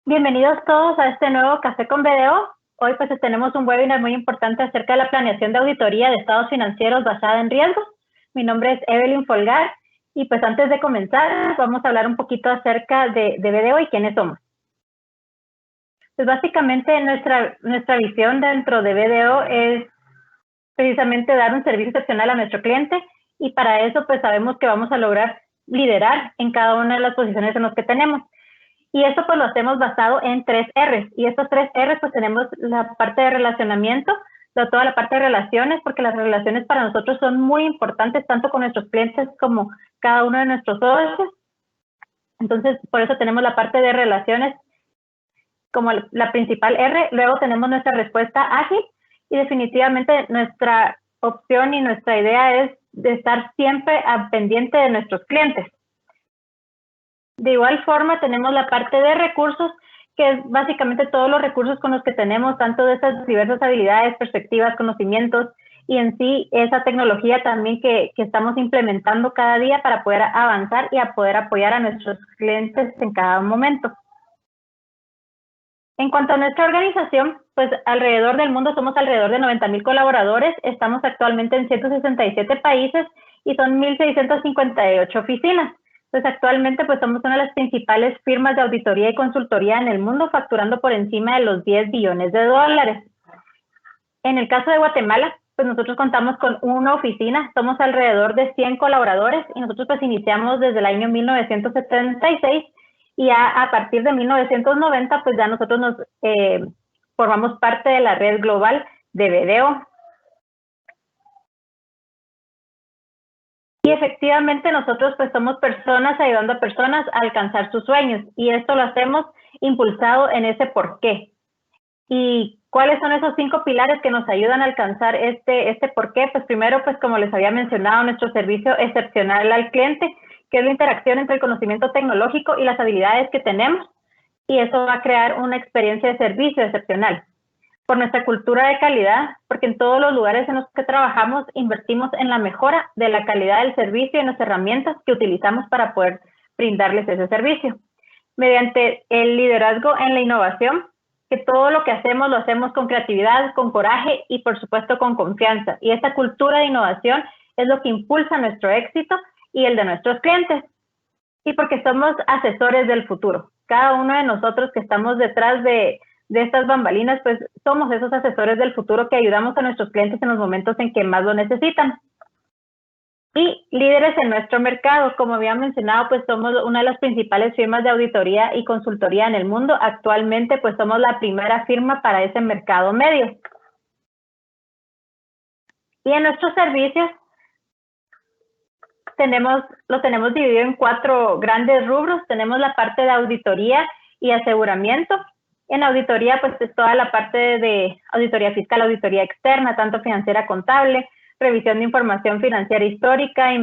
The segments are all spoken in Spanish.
Bienvenidos todos a este nuevo Café con BDO. Hoy pues tenemos un webinar muy importante acerca de la planeación de auditoría de estados financieros basada en riesgos. Mi nombre es Evelyn Folgar y pues antes de comenzar vamos a hablar un poquito acerca de BDO y quiénes somos. Pues básicamente nuestra visión dentro de BDO es precisamente dar un servicio excepcional a nuestro cliente y para eso pues sabemos que vamos a lograr liderar en cada una de las posiciones en las que tenemos. Y esto pues lo hacemos basado en 3 R's. Y estos 3 R's pues tenemos la parte de relacionamiento, toda la parte de relaciones, porque las relaciones para nosotros son muy importantes, tanto con nuestros clientes como cada uno de nuestros socios. Entonces, por eso tenemos la parte de relaciones como la principal R. Luego tenemos nuestra respuesta ágil y definitivamente nuestra opción y nuestra idea es de estar siempre al pendiente de nuestros clientes. De igual forma, tenemos la parte de recursos, que es básicamente todos los recursos con los que tenemos, tanto de esas diversas habilidades, perspectivas, conocimientos, y en sí esa tecnología también que estamos implementando cada día para poder avanzar y a poder apoyar a nuestros clientes en cada momento. En cuanto a nuestra organización, pues alrededor del mundo somos alrededor de 90,000 colaboradores, estamos actualmente en 167 países y son 1,658 oficinas. Entonces, actualmente pues somos una de las principales firmas de auditoría y consultoría en el mundo, facturando por encima de los 10 billones de dólares. En el caso de Guatemala, pues nosotros contamos con una oficina, somos alrededor de 100 colaboradores y nosotros pues iniciamos desde el año 1976 y ya a partir de 1990 pues ya nosotros nos formamos parte de la red global de BDO. Y efectivamente nosotros pues somos personas ayudando a personas a alcanzar sus sueños y esto lo hacemos impulsado en ese por qué. ¿Y cuáles son esos 5 pilares que nos ayudan a alcanzar este por qué? Pues primero, pues como les había mencionado, nuestro servicio excepcional al cliente, que es la interacción entre el conocimiento tecnológico y las habilidades que tenemos y eso va a crear una experiencia de servicio excepcional. Por nuestra cultura de calidad, porque en todos los lugares en los que trabajamos invertimos en la mejora de la calidad del servicio y en las herramientas que utilizamos para poder brindarles ese servicio. Mediante el liderazgo en la innovación, que todo lo que hacemos lo hacemos con creatividad, con coraje y por supuesto con confianza. Y esta cultura de innovación es lo que impulsa nuestro éxito y el de nuestros clientes. Y porque somos asesores del futuro. Cada uno de nosotros que estamos detrás de estas bambalinas, pues somos esos asesores del futuro que ayudamos a nuestros clientes en los momentos en que más lo necesitan. Y líderes en nuestro mercado, como había mencionado, pues somos una de las principales firmas de auditoría y consultoría en el mundo. Actualmente, pues somos la primera firma para ese mercado medio. Y en nuestros servicios lo tenemos dividido en 4 grandes rubros. Tenemos la parte de auditoría y aseguramiento. En auditoría, pues es toda la parte de auditoría fiscal, auditoría externa, tanto financiera, contable, revisión de información financiera histórica,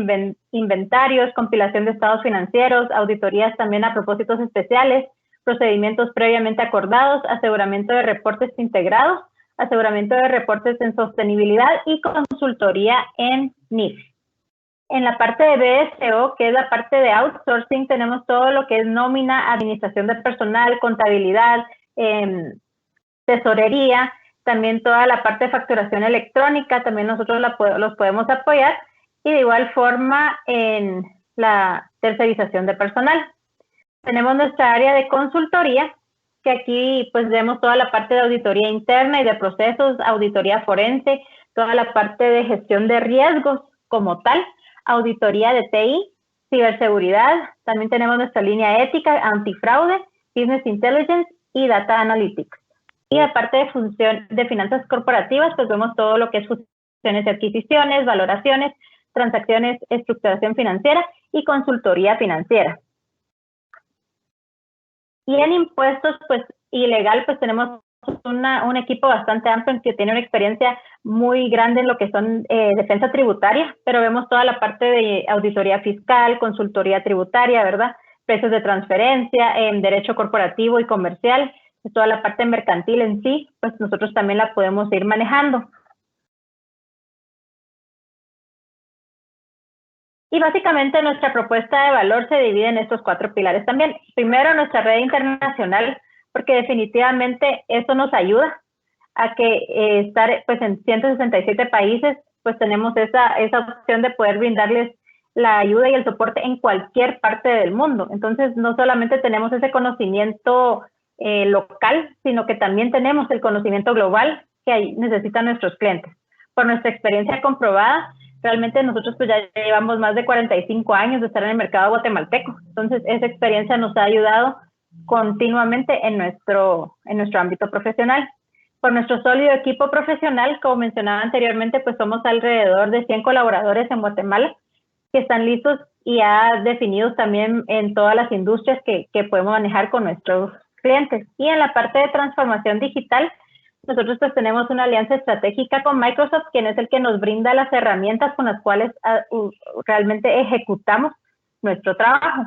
inventarios, compilación de estados financieros, auditorías también a propósitos especiales, procedimientos previamente acordados, aseguramiento de reportes integrados, aseguramiento de reportes en sostenibilidad y consultoría en NIF. En la parte de BSO, que es la parte de outsourcing, tenemos todo lo que es nómina, administración de personal, contabilidad, tesorería, también toda la parte de facturación electrónica, también nosotros los podemos apoyar, y de igual forma en la tercerización de personal. Tenemos nuestra área de consultoría, que aquí pues vemos toda la parte de auditoría interna y de procesos, auditoría forense, toda la parte de gestión de riesgos como tal, auditoría de TI, ciberseguridad, también tenemos nuestra línea ética, antifraude, business intelligence y data analytics. Y aparte de finanzas corporativas, pues vemos todo lo que es fusiones y adquisiciones, valoraciones, transacciones, estructuración financiera y consultoría financiera. Y en impuestos, pues, y legal, pues tenemos un equipo bastante amplio que tiene una experiencia muy grande en lo que son defensa tributaria, pero vemos toda la parte de auditoría fiscal, consultoría tributaria, ¿verdad? Precios de transferencia, derecho corporativo y comercial, toda la parte mercantil en sí, pues nosotros también la podemos ir manejando. Y básicamente nuestra propuesta de valor se divide en estos 4 pilares también. Primero, nuestra red internacional, porque definitivamente eso nos ayuda a que estar pues en 167 países, pues tenemos esa opción de poder brindarles la ayuda y el soporte en cualquier parte del mundo. Entonces, no solamente tenemos ese conocimiento local, sino que también tenemos el conocimiento global que necesitan nuestros clientes. Por nuestra experiencia comprobada, realmente nosotros pues ya llevamos más de 45 años de estar en el mercado guatemalteco. Entonces, esa experiencia nos ha ayudado continuamente en nuestro ámbito profesional. Por nuestro sólido equipo profesional, como mencionaba anteriormente, pues somos alrededor de 100 colaboradores en Guatemala que están listos y ya definidos también en todas las industrias que podemos manejar con nuestros clientes. Y en la parte de transformación digital, nosotros pues tenemos una alianza estratégica con Microsoft, quien es el que nos brinda las herramientas con las cuales realmente ejecutamos nuestro trabajo.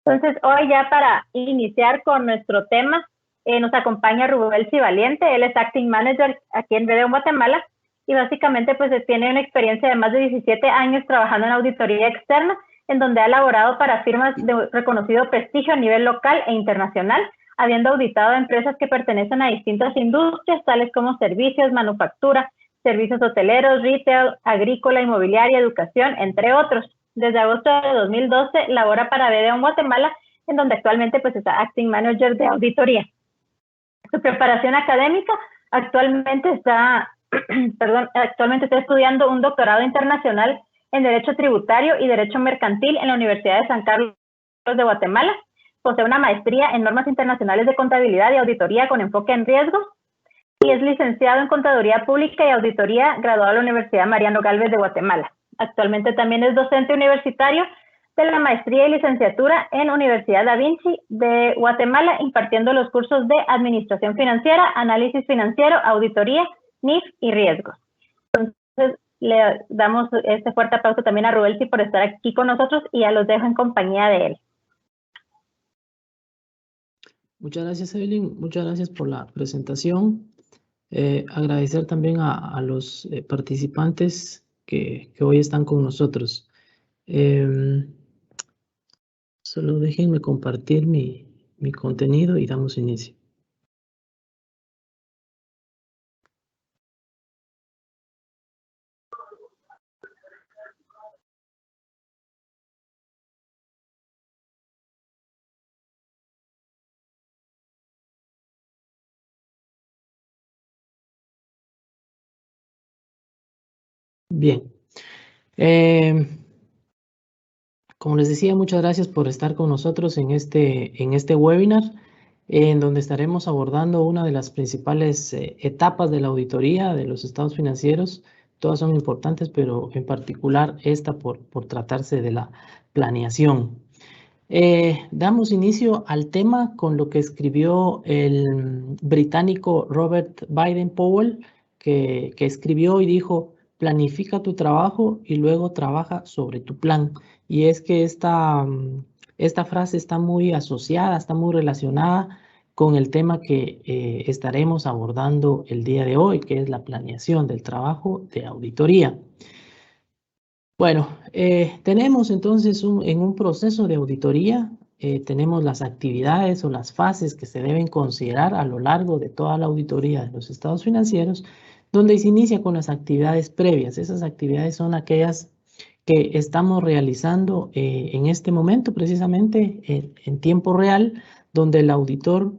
Entonces, hoy ya para iniciar con nuestro tema, nos acompaña Rubel Civaliente. Él es Acting Manager aquí en BDO Guatemala y básicamente pues tiene una experiencia de más de 17 años trabajando en auditoría externa, en donde ha elaborado para firmas de reconocido prestigio a nivel local e internacional, habiendo auditado empresas que pertenecen a distintas industrias, tales como servicios, manufactura, servicios hoteleros, retail, agrícola, inmobiliaria, educación, entre otros. Desde agosto de 2012 labora para BDO Guatemala, en donde actualmente pues está Acting Manager de Auditoría. Su preparación académica actualmente está estudiando un doctorado internacional en Derecho Tributario y Derecho Mercantil en la Universidad de San Carlos de Guatemala. Posee una maestría en Normas Internacionales de Contabilidad y Auditoría con enfoque en riesgos y es licenciado en Contaduría Pública y Auditoría, graduado de la Universidad Mariano Gálvez de Guatemala. Actualmente también es docente universitario de la maestría y licenciatura en Universidad Da Vinci de Guatemala, impartiendo los cursos de Administración Financiera, Análisis Financiero, Auditoría, NIF y Riesgos. Entonces, le damos este fuerte aplauso también a Rubelsi por estar aquí con nosotros y ya los dejo en compañía de él. Muchas gracias, Evelyn. Muchas gracias por la presentación. Agradecer también a los participantes que hoy están con nosotros. Solo déjenme compartir mi contenido y damos inicio. Bien. Como les decía, muchas gracias por estar con nosotros en este webinar, en donde estaremos abordando una de las principales etapas de la auditoría de los estados financieros. Todas son importantes, pero en particular esta por tratarse de la planeación. Damos inicio al tema con lo que escribió el británico Robert Baden-Powell, que escribió y dijo: planifica tu trabajo y luego trabaja sobre tu plan. Y es que esta frase está muy asociada, está muy relacionada con el tema que estaremos abordando el día de hoy, que es la planeación del trabajo de auditoría. Bueno, tenemos entonces en un proceso de auditoría, tenemos las actividades o las fases que se deben considerar a lo largo de toda la auditoría de los estados financieros, donde se inicia con las actividades previas. Esas actividades son aquellas que estamos realizando en este momento, precisamente en tiempo real, donde el auditor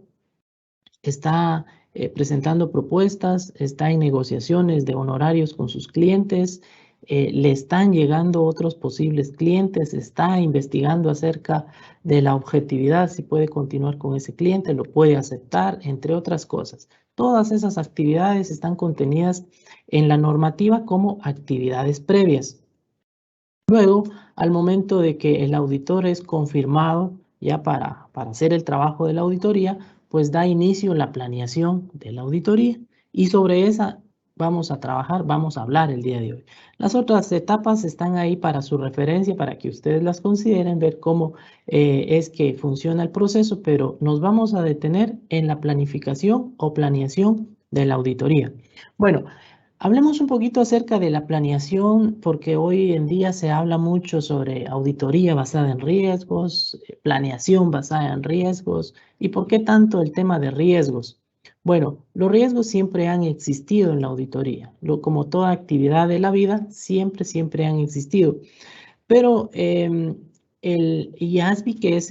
está presentando propuestas, está en negociaciones de honorarios con sus clientes, le están llegando otros posibles clientes, está investigando acerca de la objetividad, si puede continuar con ese cliente, lo puede aceptar, entre otras cosas. Todas esas actividades están contenidas en la normativa como actividades previas. Luego, al momento de que el auditor es confirmado ya para hacer el trabajo de la auditoría, pues da inicio la planeación de la auditoría y sobre esa vamos a trabajar, vamos a hablar el día de hoy. Las otras etapas están ahí para su referencia, para que ustedes las consideren, ver cómo es que funciona el proceso, pero nos vamos a detener en la planificación o planeación de la auditoría. Bueno, Hablemos un poquito acerca de la planeación, porque hoy en día se habla mucho sobre auditoría basada en riesgos, planeación basada en riesgos, y por qué tanto el tema de riesgos. Bueno, los riesgos siempre han existido en la auditoría, como toda actividad de la vida, siempre han existido. Pero el IASB, que es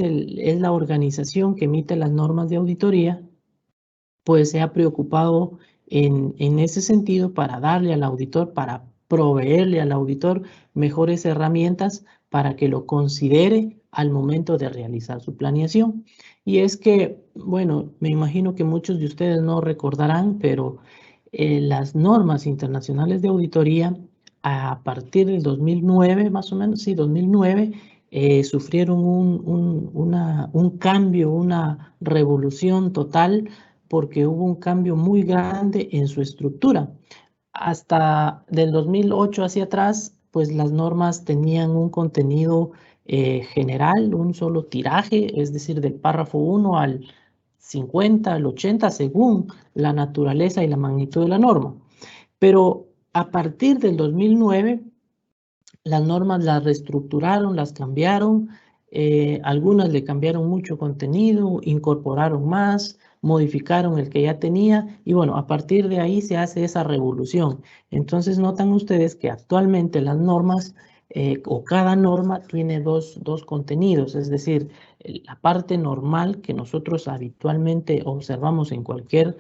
la organización que emite las normas de auditoría, pues se ha preocupado en ese sentido para darle al auditor, para proveerle al auditor mejores herramientas para que lo considere al momento de realizar su planeación. Y es que, bueno, me imagino que muchos de ustedes no recordarán, pero las normas internacionales de auditoría a partir del 2009, más o menos, sí, 2009, sufrieron un cambio, una revolución total porque hubo un cambio muy grande en su estructura. Hasta del 2008 hacia atrás, pues las normas tenían un contenido general, un solo tiraje, es decir, del párrafo 1 al 50, al 80, según la naturaleza y la magnitud de la norma. Pero a partir del 2009, las normas las reestructuraron, las cambiaron, algunas le cambiaron mucho contenido, incorporaron más, modificaron el que ya tenía y bueno, a partir de ahí se hace esa revolución. Entonces notan ustedes que actualmente las normas o cada norma tiene dos contenidos, es decir, la parte normal que nosotros habitualmente observamos en cualquier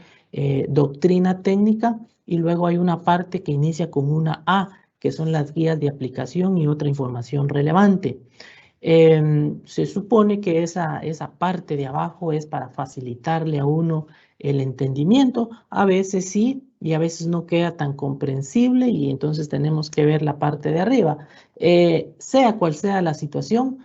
doctrina técnica y luego hay una parte que inicia con una A, que son las guías de aplicación y otra información relevante. Se supone que esa parte de abajo es para facilitarle a uno el entendimiento. A veces sí y a veces no queda tan comprensible y entonces tenemos que ver la parte de arriba. Sea cual sea la situación,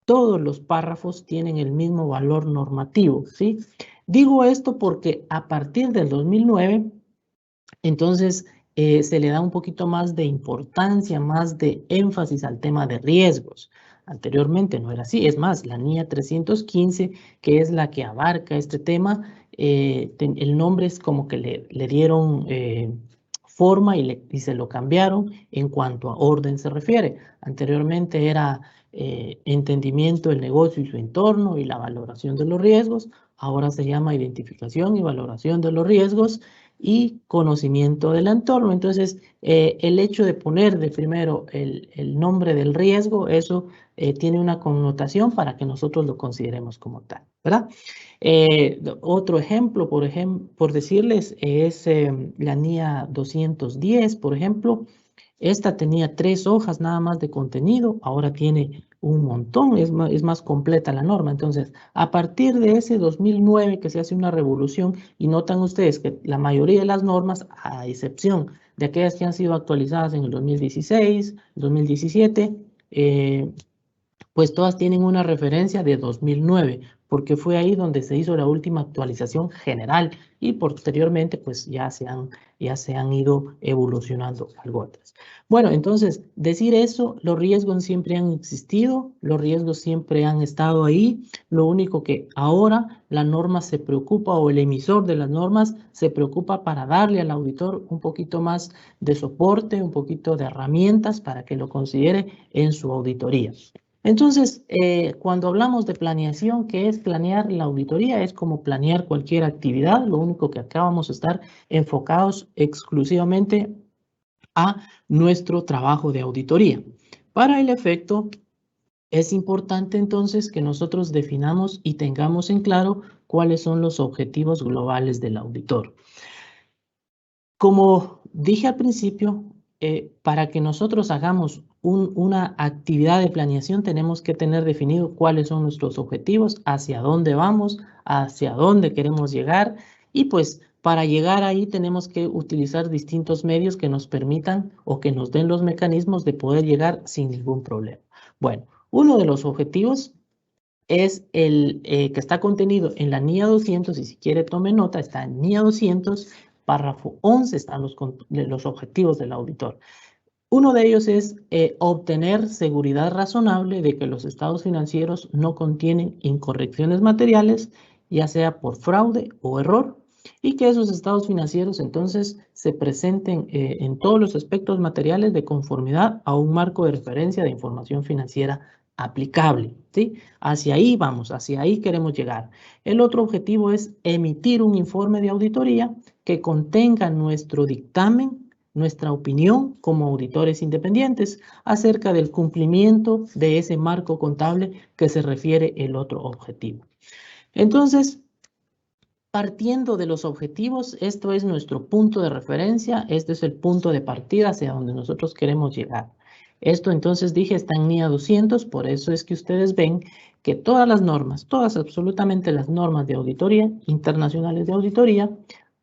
todos los párrafos tienen el mismo valor normativo, ¿sí? Digo esto porque a partir del 2009, entonces, se le da un poquito más de importancia, más de énfasis al tema de riesgos. Anteriormente no era así. Es más, la NIA 315, que es la que abarca este tema, el nombre es como que le dieron forma y se lo cambiaron en cuanto a orden se refiere. Anteriormente era entendimiento del negocio y su entorno y la valoración de los riesgos. Ahora se llama identificación y valoración de los riesgos y conocimiento del entorno. Entonces, el hecho de poner de primero el nombre del riesgo, eso tiene una connotación para que nosotros lo consideremos como tal, ¿verdad? Otro ejemplo, por decirles, es la NIA 210, por ejemplo. Esta tenía 3 hojas nada más de contenido, ahora tiene un montón, es más completa la norma. Entonces, a partir de ese 2009 que se hace una revolución, y notan ustedes que la mayoría de las normas, a excepción de aquellas que han sido actualizadas en el 2016, 2017, pues todas tienen una referencia de 2009, porque fue ahí donde se hizo la última actualización general y posteriormente pues ya se han ido evolucionando algo otras. Bueno, entonces, decir eso, los riesgos siempre han existido, los riesgos siempre han estado ahí, lo único que ahora la norma se preocupa o el emisor de las normas se preocupa para darle al auditor un poquito más de soporte, un poquito de herramientas para que lo considere en su auditoría. Entonces, cuando hablamos de planeación, ¿qué es planear la auditoría? Es como planear cualquier actividad, lo único que acá vamos a estar enfocados exclusivamente a nuestro trabajo de auditoría. Para el efecto, es importante entonces que nosotros definamos y tengamos en claro cuáles son los objetivos globales del auditor. Como dije al principio, para que nosotros hagamos una actividad de planeación tenemos que tener definido cuáles son nuestros objetivos, hacia dónde vamos, hacia dónde queremos llegar y pues para llegar ahí tenemos que utilizar distintos medios que nos permitan o que nos den los mecanismos de poder llegar sin ningún problema. Bueno, uno de los objetivos es el que está contenido en la NIA 200 y si quiere tome nota, está en NIA 200, párrafo 11 están los objetivos del auditor. Uno de ellos es obtener seguridad razonable de que los estados financieros no contienen incorrecciones materiales, ya sea por fraude o error. y que esos estados financieros entonces se presenten en todos los aspectos materiales de conformidad a un marco de referencia de información financiera aplicable, ¿sí? Hacia ahí vamos, hacia ahí queremos llegar. El otro objetivo es emitir un informe de auditoría que contenga nuestro dictamen, nuestra opinión como auditores independientes acerca del cumplimiento de ese marco contable que se refiere el otro objetivo. Entonces, partiendo de los objetivos, esto es nuestro punto de referencia, este es el punto de partida hacia donde nosotros queremos llegar. Esto entonces dije está en NIA 200, por eso es que ustedes ven que todas las normas, todas absolutamente las normas de auditoría, internacionales de auditoría,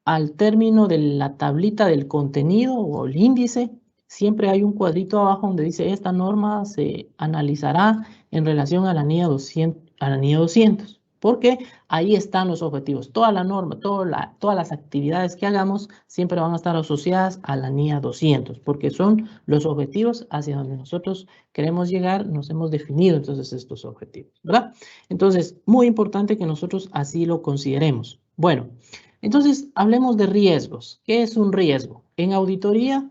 al término de la tablita del contenido o el índice, siempre hay un cuadrito abajo donde dice esta norma se analizará en relación a la NIA 200, a la NIA 200. ¿Por qué? Ahí están los objetivos. Toda la norma, todas las actividades que hagamos siempre van a estar asociadas a la NIA 200, porque son los objetivos hacia donde nosotros queremos llegar, nos hemos definido entonces estos objetivos, ¿verdad? Entonces, muy importante que nosotros así lo consideremos. Bueno, entonces hablemos de riesgos. ¿Qué es un riesgo? En auditoría,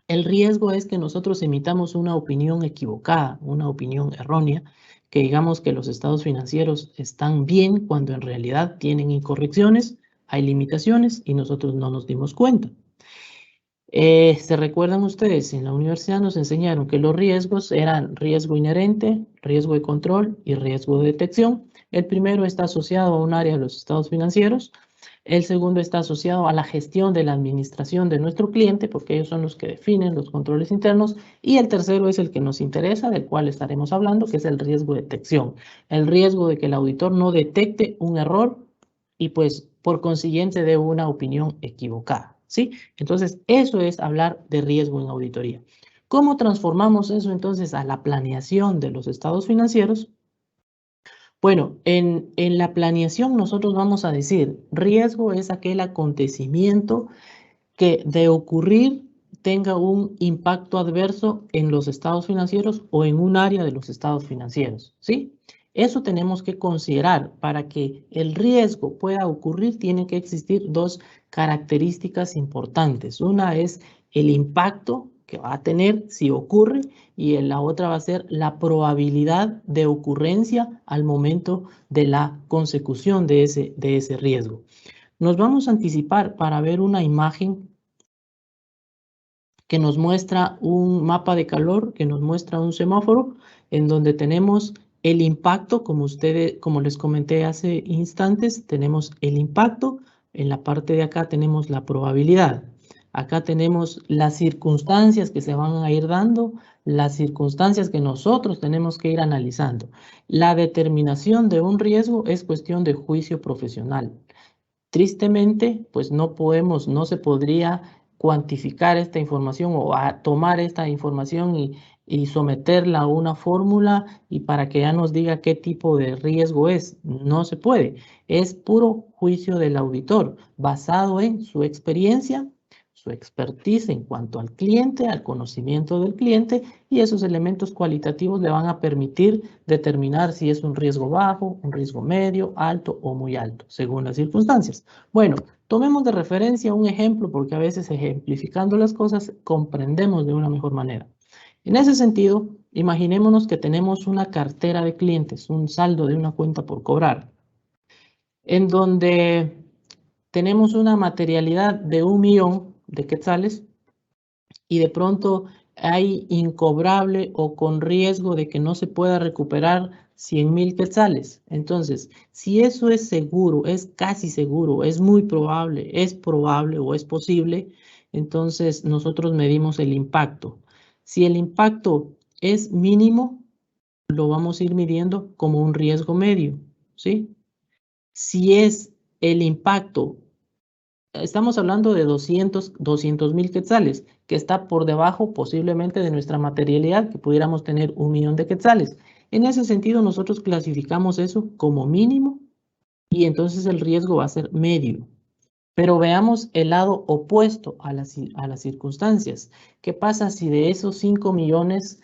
el riesgo es que nosotros emitamos una opinión equivocada, una opinión errónea, que digamos que los estados financieros están bien cuando en realidad tienen incorrecciones, hay limitaciones y nosotros no nos dimos cuenta. ¿Se recuerdan ustedes? En la universidad nos enseñaron que los riesgos eran riesgo inherente, riesgo de control y riesgo de detección. El primero está asociado a un área de los estados financieros. El segundo está asociado a la gestión de la administración de nuestro cliente, porque ellos son los que definen los controles internos. Y el tercero es el que nos interesa, del cual estaremos hablando, que es el riesgo de detección. El riesgo de que el auditor no detecte un error y pues por consiguiente dé una opinión equivocada, ¿sí? Entonces, eso es hablar de riesgo en auditoría. ¿Cómo transformamos eso entonces a la planeación de los estados financieros? Bueno, en la planeación nosotros vamos a decir, riesgo es aquel acontecimiento que de ocurrir tenga un impacto adverso en los estados financieros o en un área de los estados financieros, ¿sí? Eso tenemos que considerar. Para que el riesgo pueda ocurrir, tienen que existir dos características importantes. Una es el impacto que va a tener si ocurre y la otra va a ser la probabilidad de ocurrencia al momento de la consecución de ese riesgo. Nos vamos a anticipar para ver una imagen que nos muestra un mapa de calor, que nos muestra un semáforo, en donde tenemos el impacto, como les comenté hace instantes, tenemos el impacto, en la parte de acá tenemos la probabilidad. Acá tenemos las circunstancias que se van a ir dando, las circunstancias que nosotros tenemos que ir analizando. La determinación de un riesgo es cuestión de juicio profesional. Tristemente, pues no se podría cuantificar esta información o tomar esta información y someterla a una fórmula y para que ya nos diga qué tipo de riesgo es. No se puede. Es puro juicio del auditor, basado en su experiencia, su expertise en cuanto al cliente, al conocimiento del cliente, y esos elementos cualitativos le van a permitir determinar si es un riesgo bajo, un riesgo medio, alto o muy alto, según las circunstancias. Bueno, tomemos de referencia un ejemplo porque a veces ejemplificando las cosas comprendemos de una mejor manera. En ese sentido, imaginémonos que tenemos una cartera de clientes, un saldo de una cuenta por cobrar, en donde tenemos una materialidad de 1 millón de quetzales y de pronto hay incobrable o con riesgo de que no se pueda recuperar 100,000 quetzales. Entonces, si eso es seguro, es casi seguro, es muy probable o es posible, entonces nosotros medimos el impacto. Si el impacto es mínimo, lo vamos a ir midiendo como un riesgo medio, ¿sí? Si es el impacto, estamos hablando de 200,000 quetzales, que está por debajo posiblemente de nuestra materialidad, que pudiéramos tener 1 millón de quetzales. En ese sentido, nosotros clasificamos eso como mínimo y entonces el riesgo va a ser medio. Pero veamos el lado opuesto a las circunstancias. ¿Qué pasa si de esos 5 millones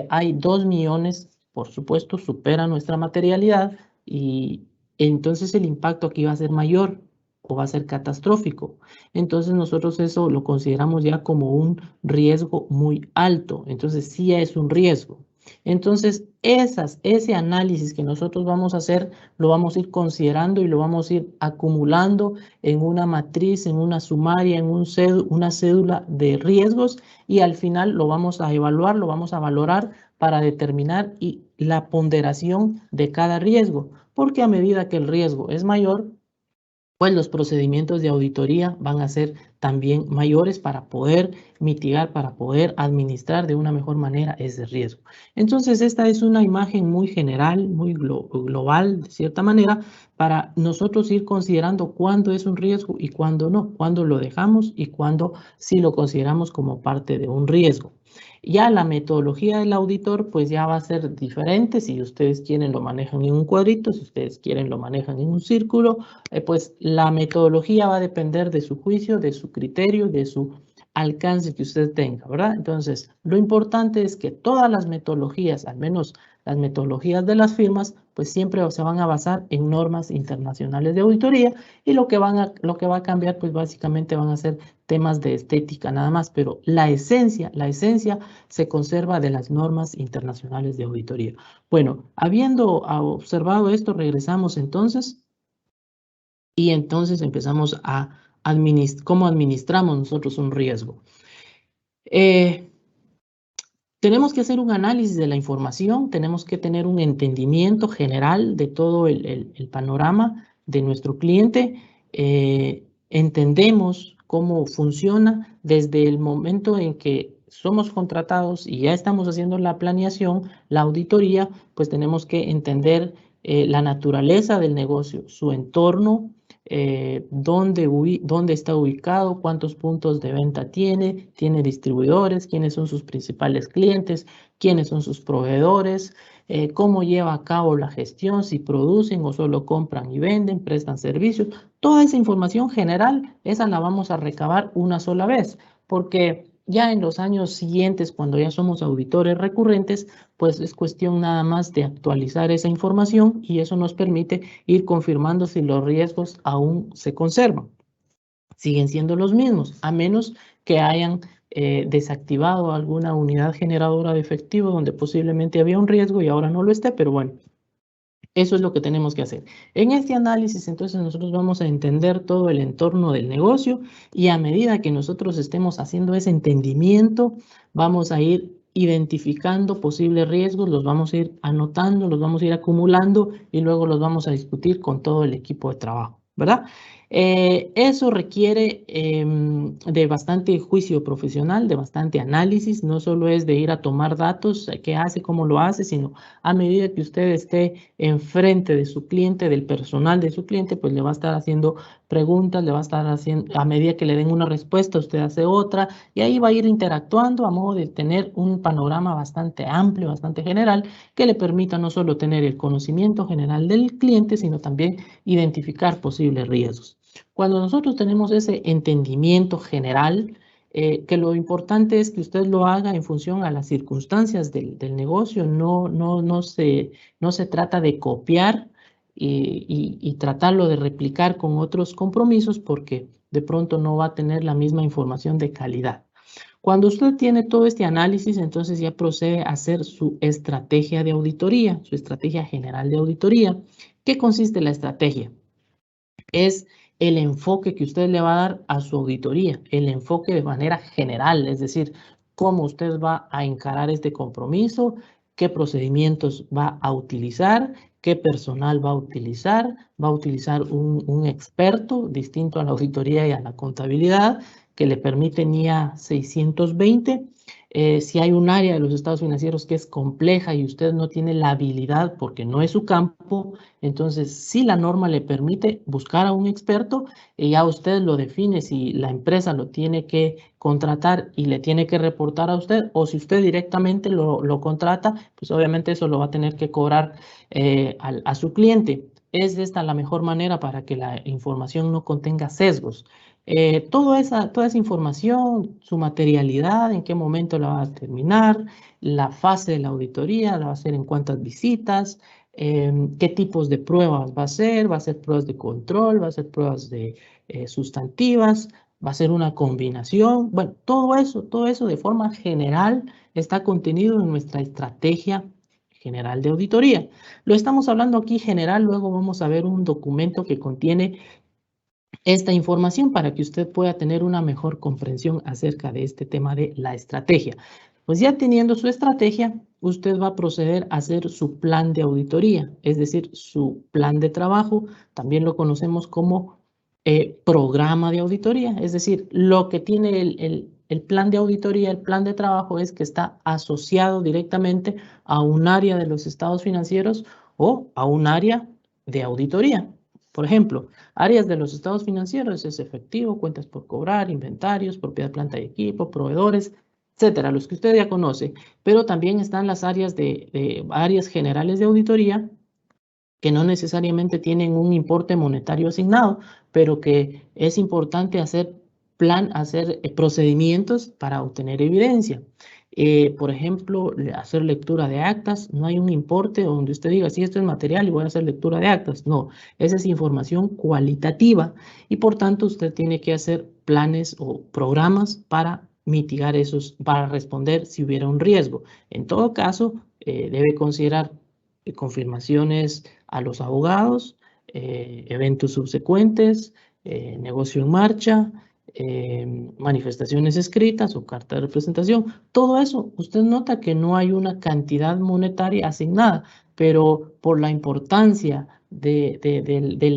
hay 2 millones? Por supuesto, supera nuestra materialidad y entonces el impacto aquí va a ser mayor. o va a ser catastrófico. Entonces nosotros eso lo consideramos ya como un riesgo muy alto. Entonces sí es un riesgo. Entonces ese análisis que nosotros vamos a hacer lo vamos a ir considerando y lo vamos a ir acumulando en una matriz, en una sumaria, en una cédula de riesgos, y al final lo vamos a evaluar, lo vamos a valorar para determinar la ponderación de cada riesgo, porque a medida que el riesgo es mayor, pues los procedimientos de auditoría van a ser también mayores para poder mitigar, para poder administrar de una mejor manera ese riesgo. Entonces, esta es una imagen muy general, muy global, de cierta manera, para nosotros ir considerando cuándo es un riesgo y cuándo no, cuándo lo dejamos y cuándo sí lo consideramos como parte de un riesgo. Ya la metodología del auditor pues ya va a ser diferente. Si ustedes quieren lo manejan en un cuadrito, si ustedes quieren lo manejan en un círculo, pues la metodología va a depender de su juicio, de su criterio, de su alcance que usted tenga, ¿verdad? Entonces, lo importante es que todas las metodologías, al menos las metodologías de las firmas, pues siempre se van a basar en normas internacionales de auditoría, y lo que va a cambiar, pues básicamente van a ser temas de estética nada más, pero la esencia se conserva de las normas internacionales de auditoría. Bueno, habiendo observado esto, regresamos entonces y entonces empezamos a cómo administramos nosotros un riesgo. Tenemos que hacer un análisis de la información, tenemos que tener un entendimiento general de todo el panorama de nuestro cliente. Entendemos cómo funciona desde el momento en que somos contratados y ya estamos haciendo la planeación, la auditoría, pues tenemos que entender la naturaleza del negocio, su entorno, dónde está ubicado, cuántos puntos de venta tiene distribuidores, quiénes son sus principales clientes, quiénes son sus proveedores, cómo lleva a cabo la gestión, si producen o solo compran y venden, prestan servicios. Toda esa información general, esa la vamos a recabar una sola vez, porque ya en los años siguientes, cuando ya somos auditores recurrentes, pues es cuestión nada más de actualizar esa información, y eso nos permite ir confirmando si los riesgos aún se conservan. Siguen siendo los mismos, a menos que hayan desactivado alguna unidad generadora de efectivo donde posiblemente había un riesgo y ahora no lo esté, pero bueno, eso es lo que tenemos que hacer. En este análisis, entonces, nosotros vamos a entender todo el entorno del negocio, y a medida que nosotros estemos haciendo ese entendimiento, vamos a ir identificando posibles riesgos, los vamos a ir anotando, los vamos a ir acumulando y luego los vamos a discutir con todo el equipo de trabajo, ¿verdad? Eso requiere de bastante juicio profesional, de bastante análisis. No solo es de ir a tomar datos, qué hace, cómo lo hace, sino a medida que usted esté enfrente de su cliente, del personal de su cliente, pues le va a estar haciendo preguntas, le va a estar haciendo, a medida que le den una respuesta, usted hace otra, y ahí va a ir interactuando a modo de tener un panorama bastante amplio, bastante general, que le permita no solo tener el conocimiento general del cliente, sino también identificar posibles riesgos. Cuando nosotros tenemos ese entendimiento general, que lo importante es que usted lo haga en función a las circunstancias del negocio, no se trata de copiar y tratarlo de replicar con otros compromisos, porque de pronto no va a tener la misma información de calidad. Cuando usted tiene todo este análisis, entonces ya procede a hacer su estrategia de auditoría, su estrategia general de auditoría. ¿Qué consiste la estrategia? Es el enfoque que usted le va a dar a su auditoría, el enfoque de manera general, es decir, cómo usted va a encarar este compromiso, qué procedimientos va a utilizar, qué personal va a utilizar un experto distinto a la auditoría y a la contabilidad, que le permite NIA 620. Si hay un área de los estados financieros que es compleja y usted no tiene la habilidad porque no es su campo, entonces si la norma le permite buscar a un experto, y ya usted lo define si la empresa lo tiene que contratar y le tiene que reportar a usted, o si usted directamente lo contrata, pues obviamente eso lo va a tener que cobrar a su cliente. Es esta la mejor manera para que la información no contenga sesgos. Toda esa información, su materialidad, en qué momento la va a terminar, la fase de la auditoría, la va a hacer en cuántas visitas, qué tipos de pruebas va a ser pruebas de control, va a ser pruebas de sustantivas, va a ser una combinación. Bueno, todo eso de forma general está contenido en nuestra estrategia general de auditoría. Lo estamos hablando aquí general, luego vamos a ver un documento que contiene esta información para que usted pueda tener una mejor comprensión acerca de este tema de la estrategia. Pues ya teniendo su estrategia, usted va a proceder a hacer su plan de auditoría, es decir, su plan de trabajo, también lo conocemos como programa de auditoría, es decir, lo que tiene el plan de auditoría, el plan de trabajo es que está asociado directamente a un área de los estados financieros o a un área de auditoría. Por ejemplo, áreas de los estados financieros es efectivo, cuentas por cobrar, inventarios, propiedad, planta y equipo, proveedores, etcétera, los que usted ya conoce. Pero también están las áreas de áreas generales de auditoría que no necesariamente tienen un importe monetario asignado, pero que es importante hacer procedimientos para obtener evidencia. Por ejemplo, hacer lectura de actas, no hay un importe donde usted diga, si esto es material y voy a hacer lectura de actas. No, esa es información cualitativa y por tanto usted tiene que hacer planes o programas para mitigar esos, para responder si hubiera un riesgo. En todo caso, debe considerar confirmaciones a los abogados, eventos subsecuentes, negocio en marcha, manifestaciones escritas o carta de representación. Todo eso, usted nota que no hay una cantidad monetaria asignada, pero por la importancia del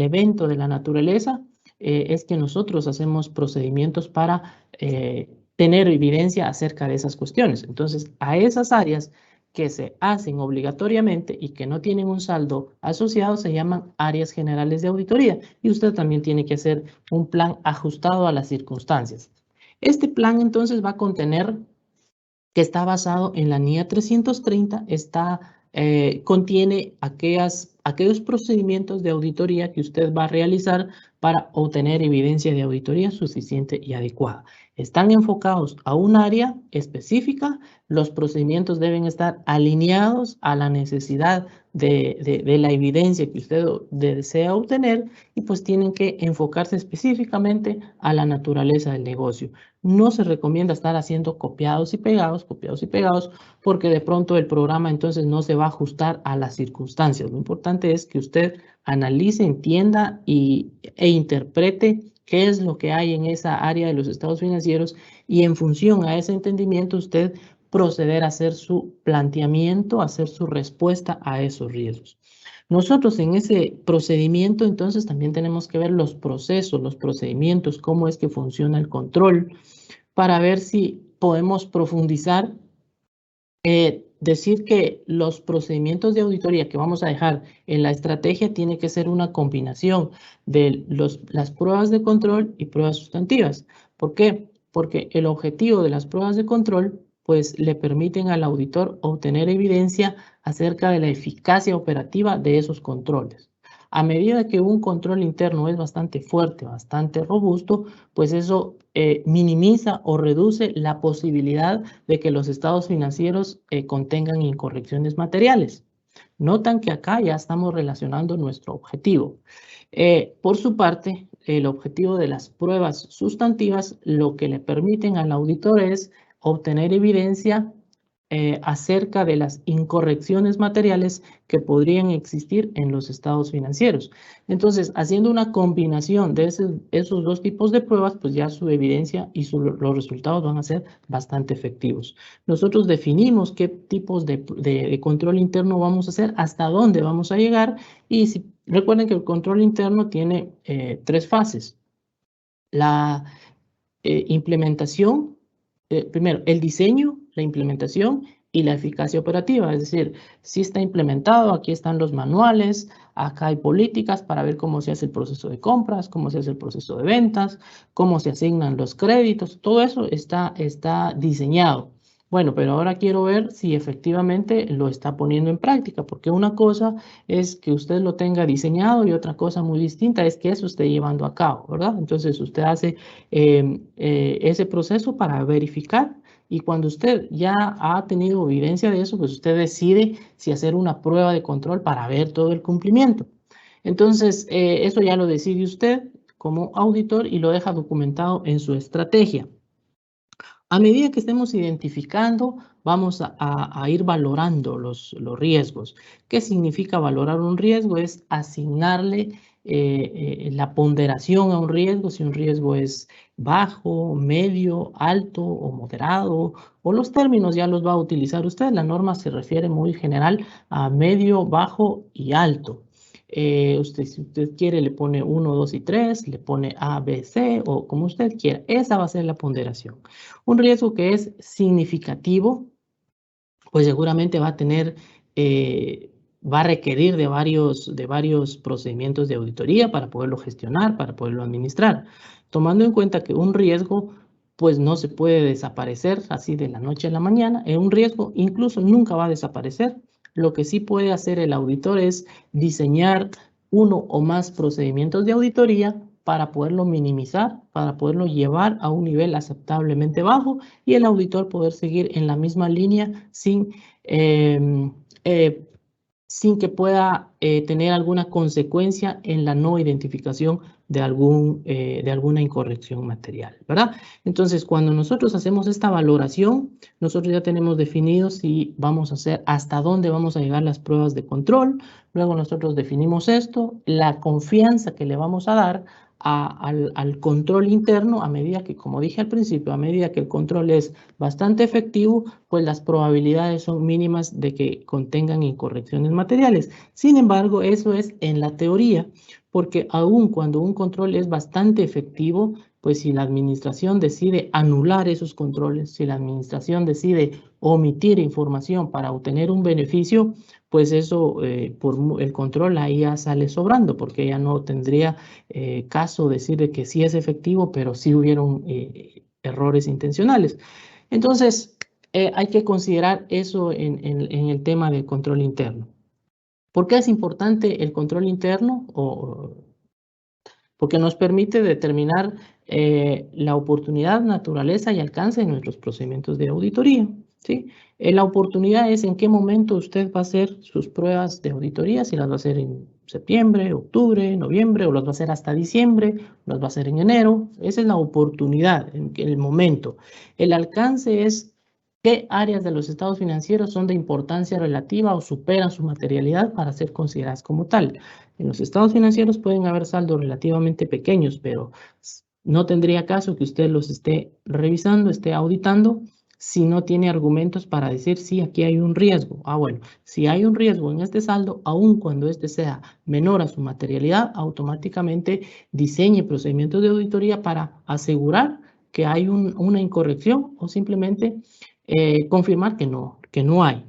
evento de la naturaleza, es que nosotros hacemos procedimientos para tener evidencia acerca de esas cuestiones. Entonces, a esas áreas que se hacen obligatoriamente y que no tienen un saldo asociado se llaman áreas generales de auditoría y usted también tiene que hacer un plan ajustado a las circunstancias. Este plan entonces va a contener, que está basado en la NIA 330, contiene aquellos procedimientos de auditoría que usted va a realizar para obtener evidencia de auditoría suficiente y adecuada. Están enfocados a un área específica, los procedimientos deben estar alineados a la necesidad de la evidencia que usted desea obtener y pues tienen que enfocarse específicamente a la naturaleza del negocio. No se recomienda estar haciendo copiados y pegados, porque de pronto el programa entonces no se va a ajustar a las circunstancias. Lo importante es que usted analice, entienda e interprete qué es lo que hay en esa área de los estados financieros y en función a ese entendimiento usted proceder a hacer su planteamiento, a hacer su respuesta a esos riesgos. Nosotros en ese procedimiento entonces también tenemos que ver los procesos, los procedimientos, cómo es que funciona el control, para ver si podemos profundizar. Decir que los procedimientos de auditoría que vamos a dejar en la estrategia tiene que ser una combinación de las pruebas de control y pruebas sustantivas. ¿Por qué? Porque el objetivo de las pruebas de control pues le permiten al auditor obtener evidencia acerca de la eficacia operativa de esos controles. A medida que un control interno es bastante fuerte, bastante robusto, pues eso minimiza o reduce la posibilidad de que los estados financieros contengan incorrecciones materiales. Notan que acá ya estamos relacionando nuestro objetivo. Por su parte, el objetivo de las pruebas sustantivas lo que le permiten al auditor es obtener evidencia acerca de las incorrecciones materiales que podrían existir en los estados financieros. Entonces, haciendo una combinación de esos dos tipos de pruebas, pues ya su evidencia y los resultados van a ser bastante efectivos. Nosotros definimos qué tipos de control interno vamos a hacer, hasta dónde vamos a llegar, y recuerden que el control interno tiene 3 fases. La implementación, primero, el diseño, la implementación y la eficacia operativa. Es decir, si está implementado, aquí están los manuales, acá hay políticas para ver cómo se hace el proceso de compras, cómo se hace el proceso de ventas, cómo se asignan los créditos, todo eso está diseñado. Bueno, pero ahora quiero ver si efectivamente lo está poniendo en práctica, porque una cosa es que usted lo tenga diseñado y otra cosa muy distinta es que eso esté llevando a cabo, ¿verdad? Entonces usted hace ese proceso para verificar Y cuando usted ya ha tenido evidencia de eso, pues usted decide si hacer una prueba de control para ver todo el cumplimiento. Entonces, eso ya lo decide usted como auditor y lo deja documentado en su estrategia. A medida que estemos identificando, vamos a ir valorando los riesgos. ¿Qué significa valorar un riesgo? Es asignarle la ponderación a un riesgo, si un riesgo es bajo, medio, alto o moderado, o los términos ya los va a utilizar usted. La norma se refiere muy general a medio, bajo y alto. Si usted quiere, le pone 1, 2 y 3, le pone A, B, C o como usted quiera. Esa va a ser la ponderación. Un riesgo que es significativo, pues seguramente va a tener, va a requerir de varios procedimientos de auditoría para poderlo gestionar, para poderlo administrar. Tomando en cuenta que un riesgo, pues no se puede desaparecer así de la noche a la mañana. Un riesgo incluso nunca va a desaparecer. Lo que sí puede hacer el auditor es diseñar uno o más procedimientos de auditoría para poderlo minimizar, para poderlo llevar a un nivel aceptablemente bajo y el auditor poder seguir en la misma línea sin que pueda tener alguna consecuencia en la no identificación de alguna incorrección material, ¿verdad? Entonces, cuando nosotros hacemos esta valoración, nosotros ya tenemos definido si vamos a hacer, hasta dónde vamos a llegar las pruebas de control. Luego nosotros definimos esto, la confianza que le vamos a dar al control interno, a medida que, como dije al principio, a medida que el control es bastante efectivo, pues las probabilidades son mínimas de que contengan incorrecciones materiales. Sin embargo, eso es en la teoría, porque aun cuando un control es bastante efectivo, pues si la administración decide anular esos controles, si la administración decide omitir información para obtener un beneficio, pues eso, por el control ahí ya sale sobrando, porque ya no tendría caso decir de que sí es efectivo, pero sí hubieron errores intencionales. Entonces, hay que considerar eso en el tema del control interno. ¿Por qué es importante el control interno? Porque nos permite determinar la oportunidad, naturaleza y alcance de nuestros procedimientos de auditoría, ¿sí? La oportunidad es en qué momento usted va a hacer sus pruebas de auditoría, si las va a hacer en septiembre, octubre, noviembre, o las va a hacer hasta diciembre, o las va a hacer en enero. Esa es la oportunidad, en el momento. El alcance es qué áreas de los estados financieros son de importancia relativa o superan su materialidad para ser consideradas como tal. En los estados financieros pueden haber saldos relativamente pequeños, pero no tendría caso que usted los esté revisando, esté auditando, si no tiene argumentos para decir si aquí hay un riesgo. Bueno, si hay un riesgo en este saldo, aun cuando este sea menor a su materialidad, automáticamente diseñe procedimientos de auditoría para asegurar que hay una incorrección o simplemente confirmar que no hay.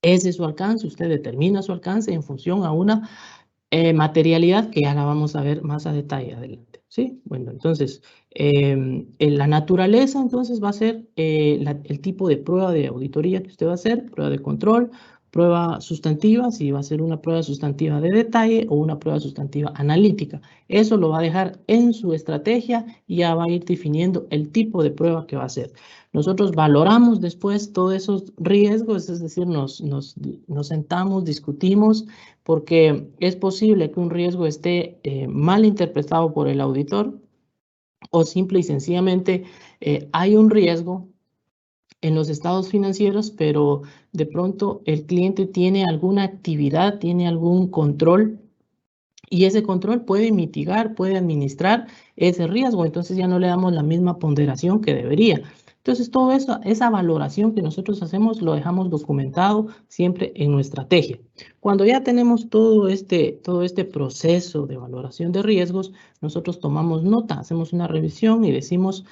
Ese es su alcance, usted determina su alcance en función a una materialidad que ya la vamos a ver más a detalle adelante, ¿sí? Bueno, entonces, en la naturaleza, entonces, va a ser el tipo de prueba de auditoría que usted va a hacer, prueba de control, prueba sustantiva, si va a ser una prueba sustantiva de detalle o una prueba sustantiva analítica. Eso lo va a dejar en su estrategia y ya va a ir definiendo el tipo de prueba que va a hacer. Nosotros valoramos después todos esos riesgos, es decir, nos sentamos, discutimos, porque es posible que un riesgo esté mal interpretado por el auditor o simple y sencillamente hay un riesgo en los estados financieros, pero de pronto el cliente tiene alguna actividad, tiene algún control y ese control puede mitigar, puede administrar ese riesgo, entonces ya no le damos la misma ponderación que debería. Entonces, todo eso, esa valoración que nosotros hacemos, lo dejamos documentado siempre en nuestra estrategia. Cuando ya tenemos todo este proceso de valoración de riesgos, nosotros tomamos nota, hacemos una revisión y decimos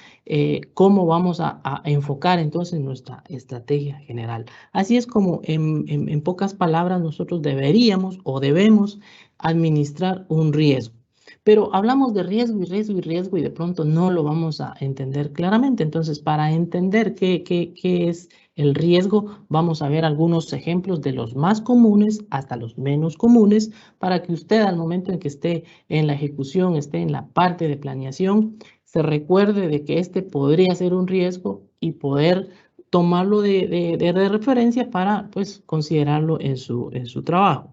cómo vamos a enfocar entonces nuestra estrategia general. Así es como en pocas palabras nosotros deberíamos o debemos administrar un riesgo. Pero hablamos de riesgo y riesgo y riesgo y de pronto no lo vamos a entender claramente. Entonces, para entender qué es el riesgo, vamos a ver algunos ejemplos de los más comunes hasta los menos comunes para que usted al momento en que esté en la ejecución, esté en la parte de planeación, se recuerde de que este podría ser un riesgo y poder tomarlo de referencia para pues considerarlo en su trabajo.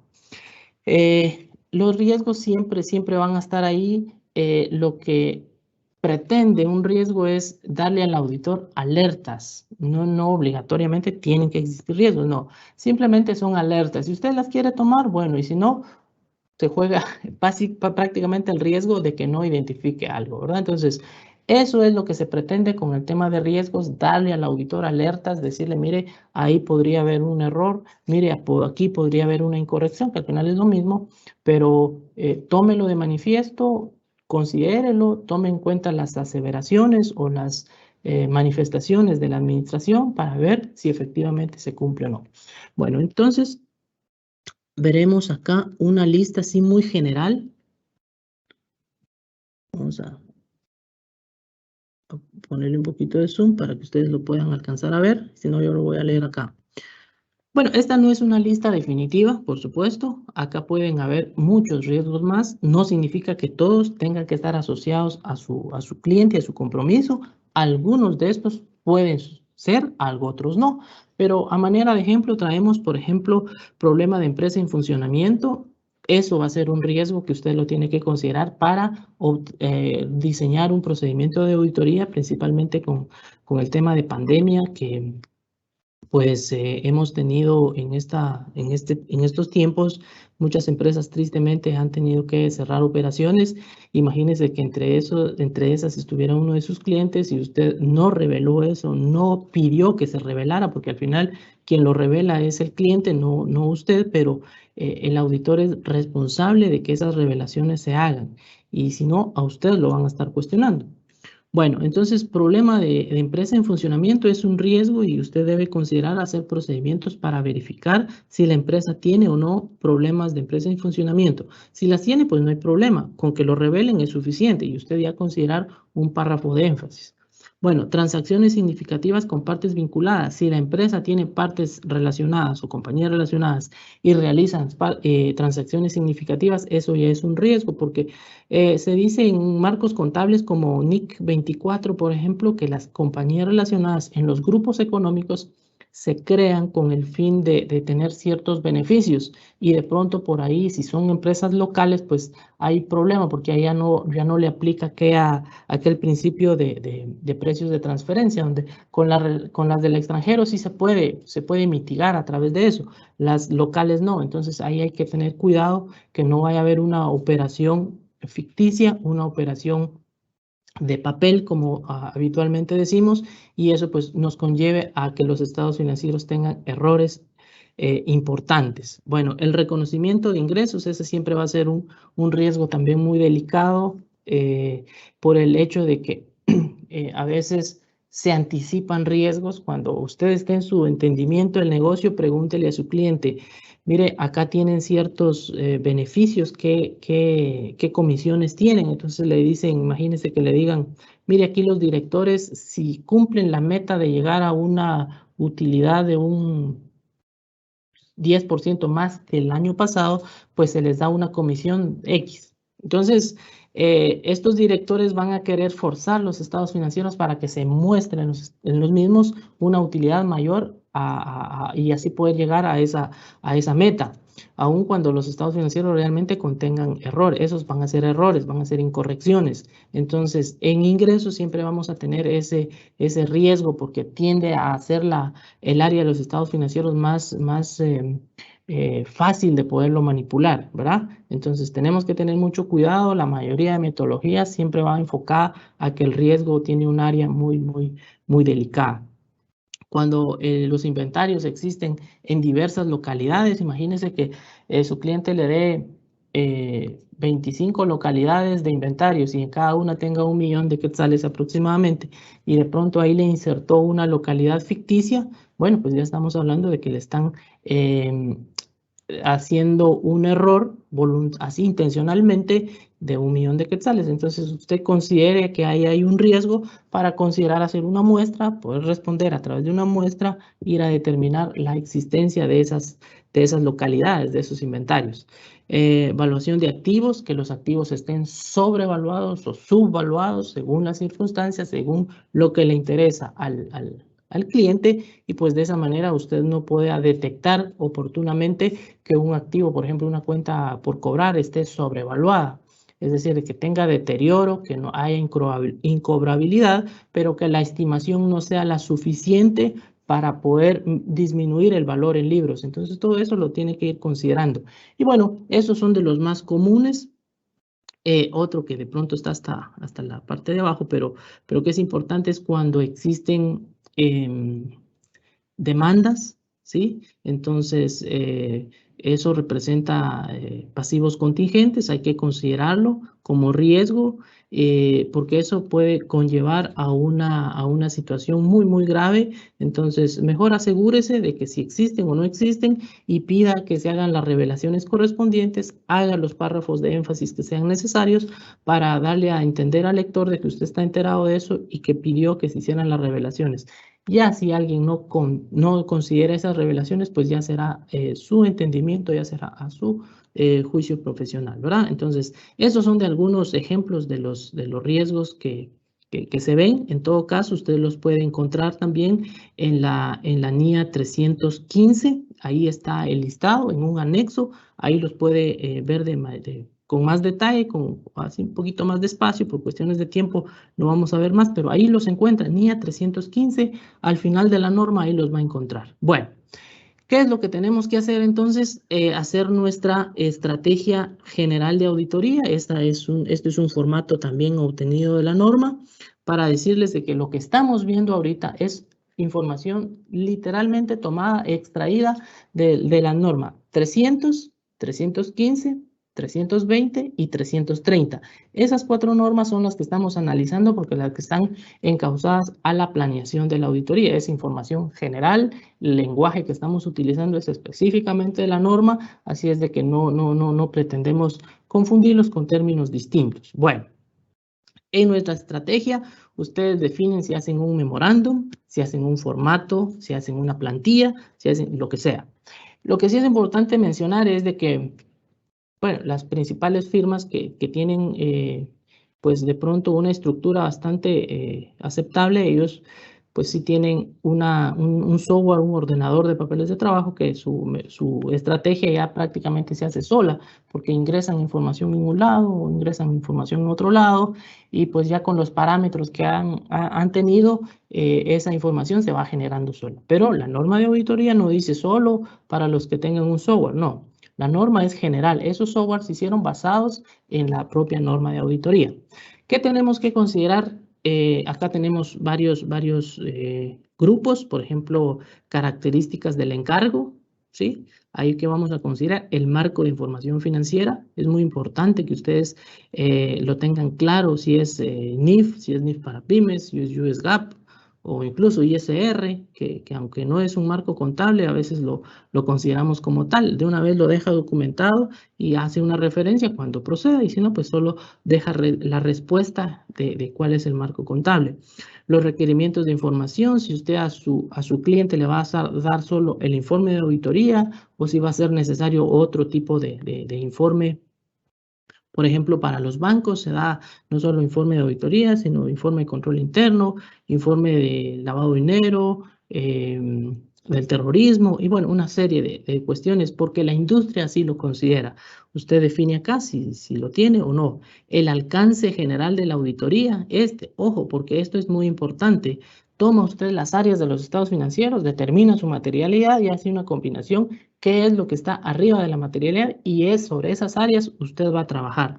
Los riesgos siempre van a estar ahí. Lo que pretende un riesgo es darle al auditor alertas. No obligatoriamente tienen que existir riesgos, no. Simplemente son alertas. Si usted las quiere tomar, bueno, y si no, se juega prácticamente el riesgo de que no identifique algo, ¿verdad? Entonces, eso es lo que se pretende con el tema de riesgos, darle al auditor alertas, decirle, mire, ahí podría haber un error, mire, aquí podría haber una incorrección, que al final es lo mismo, pero tómelo de manifiesto, considérelo, tome en cuenta las aseveraciones o las manifestaciones de la administración para ver si efectivamente se cumple o no. Bueno, entonces veremos acá una lista así muy general. Vamos a ponerle un poquito de zoom para que ustedes lo puedan alcanzar a ver. Si no, yo lo voy a leer acá. Bueno, esta no es una lista definitiva, por supuesto. Acá pueden haber muchos riesgos más. No significa que todos tengan que estar asociados a su cliente, a su compromiso. Algunos de estos pueden ser, algo otros no. Pero a manera de ejemplo, traemos, por ejemplo, problema de empresa en funcionamiento. Eso va a ser un riesgo que usted lo tiene que considerar para diseñar un procedimiento de auditoría, principalmente con el tema de pandemia que pues hemos tenido en estos tiempos, muchas empresas tristemente han tenido que cerrar operaciones. Imagínese que entre esas estuviera uno de sus clientes y usted no reveló eso, no pidió que se revelara, porque al final quien lo revela es el cliente, no usted, pero el auditor es responsable de que esas revelaciones se hagan. Y si no, a usted lo van a estar cuestionando. Bueno, entonces problema de empresa en funcionamiento es un riesgo y usted debe considerar hacer procedimientos para verificar si la empresa tiene o no problemas de empresa en funcionamiento. Si las tiene, pues no hay problema. Con que lo revelen es suficiente y usted ya considerar un párrafo de énfasis. Bueno, transacciones significativas con partes vinculadas. Si la empresa tiene partes relacionadas o compañías relacionadas y realizan transacciones significativas, eso ya es un riesgo porque se dice en marcos contables como NIC 24, por ejemplo, que las compañías relacionadas en los grupos económicos se crean con el fin de tener ciertos beneficios y de pronto por ahí, si son empresas locales, pues hay problema porque ahí ya no le aplica aquel principio de precios de transferencia, donde con las del extranjero sí se puede mitigar a través de eso, las locales no. Entonces ahí hay que tener cuidado que no vaya a haber una operación ficticia, una operación de papel, como habitualmente decimos, y eso pues nos conlleve a que los estados financieros tengan errores importantes. Bueno, el reconocimiento de ingresos, ese siempre va a ser un riesgo también muy delicado por el hecho de que a veces se anticipan riesgos. Cuando usted esté en su entendimiento del negocio, pregúntele a su cliente, mire, acá tienen ciertos beneficios, ¿qué comisiones tienen? Entonces le dicen, imagínense que le digan, mire, aquí los directores, si cumplen la meta de llegar a una utilidad de un 10% más que el año pasado, pues se les da una comisión X. Entonces, estos directores van a querer forzar los estados financieros para que se muestren en los mismos una utilidad mayor y así poder llegar a esa meta, aun cuando los estados financieros realmente contengan errores. Esos van a ser errores, van a ser incorrecciones. Entonces, en ingresos siempre vamos a tener ese riesgo porque tiende a hacer el área de los estados financieros más fácil de poderlo manipular, ¿verdad? Entonces tenemos que tener mucho cuidado. La mayoría de metodologías siempre va enfocada a que el riesgo tiene un área muy delicada. Cuando los inventarios existen en diversas localidades, imagínense que su cliente le dé 25 localidades de inventarios y en cada una tenga 1 millón de quetzales aproximadamente y de pronto ahí le insertó una localidad ficticia. Bueno, pues ya estamos hablando de que le están haciendo un error así intencionalmente de 1 millón de quetzales. Entonces usted considere que ahí hay un riesgo para considerar hacer una muestra, poder responder a través de una muestra, ir a determinar la existencia de esas localidades, de esos inventarios. Evaluación de activos, que los activos estén sobrevaluados o subvaluados según las circunstancias, según lo que le interesa al cliente, y pues de esa manera usted no pueda detectar oportunamente que un activo, por ejemplo, una cuenta por cobrar, esté sobrevaluada. Es decir, que tenga deterioro, que no haya incobrabilidad, pero que la estimación no sea la suficiente para poder disminuir el valor en libros. Entonces, todo eso lo tiene que ir considerando. Y bueno, esos son de los más comunes. Otro que de pronto está hasta la parte de abajo, pero que es importante, es cuando existen demandas, ¿sí? Entonces, eso representa pasivos contingentes, hay que considerarlo como riesgo, porque eso puede conllevar a una situación muy, muy grave. Entonces, mejor asegúrese de que si existen o no existen y pida que se hagan las revelaciones correspondientes, haga los párrafos de énfasis que sean necesarios para darle a entender al lector de que usted está enterado de eso y que pidió que se hicieran las revelaciones. Ya si alguien no considera esas revelaciones, pues ya será su entendimiento, ya será a su juicio profesional, ¿verdad? Entonces, esos son de algunos ejemplos de los riesgos que se ven. En todo caso, usted los puede encontrar también en la NIA 315. Ahí está el listado en un anexo. Ahí los puede ver con más detalle, así un poquito más despacio, por cuestiones de tiempo no vamos a ver más, pero ahí los encuentra, NIA 315, al final de la norma ahí los va a encontrar. Bueno, ¿qué es lo que tenemos que hacer entonces? Hacer nuestra estrategia general de auditoría. Este es un formato también obtenido de la norma para decirles de que lo que estamos viendo ahorita es información literalmente tomada, extraída de la norma 300, 315, 320 y 330. Esas 4 normas son las que estamos analizando porque las que están encausadas a la planeación de la auditoría. Es información general, el lenguaje que estamos utilizando es específicamente de la norma, así es de que no pretendemos confundirlos con términos distintos. Bueno, en nuestra estrategia, ustedes definen si hacen un memorándum, si hacen un formato, si hacen una plantilla, si hacen lo que sea. Lo que sí es importante mencionar es de que, bueno, las principales firmas que tienen, pues de pronto una estructura bastante aceptable, ellos pues sí tienen un software, un ordenador de papeles de trabajo que su estrategia ya prácticamente se hace sola, porque ingresan información en un lado o ingresan información en otro lado, y pues ya con los parámetros que han tenido, esa información se va generando sola. Pero la norma de auditoría no dice solo para los que tengan un software, no. La norma es general. Esos softwares se hicieron basados en la propia norma de auditoría. ¿Qué tenemos que considerar? Acá tenemos varios grupos, por ejemplo, características del encargo, ¿sí? Ahí que vamos a considerar el marco de información financiera. Es muy importante que ustedes lo tengan claro, si es NIF, si es NIF para pymes, si es US GAAP, o incluso ISR, que aunque no es un marco contable, a veces lo consideramos como tal. De una vez lo deja documentado y hace una referencia cuando proceda, y si no, pues solo deja la respuesta de cuál es el marco contable. Los requerimientos de información, si usted a su cliente le va a dar solo el informe de auditoría, o si va a ser necesario otro tipo de informe. Por ejemplo, para los bancos se da no solo informe de auditoría, sino informe de control interno, informe de lavado de dinero, del terrorismo, y bueno, una serie de cuestiones, porque la industria así lo considera. Usted define acá si lo tiene o no. El alcance general de la auditoría, ojo, porque esto es muy importante. Toma usted las áreas de los estados financieros, determina su materialidad y hace una combinación, qué es lo que está arriba de la materialidad, y es sobre esas áreas usted va a trabajar.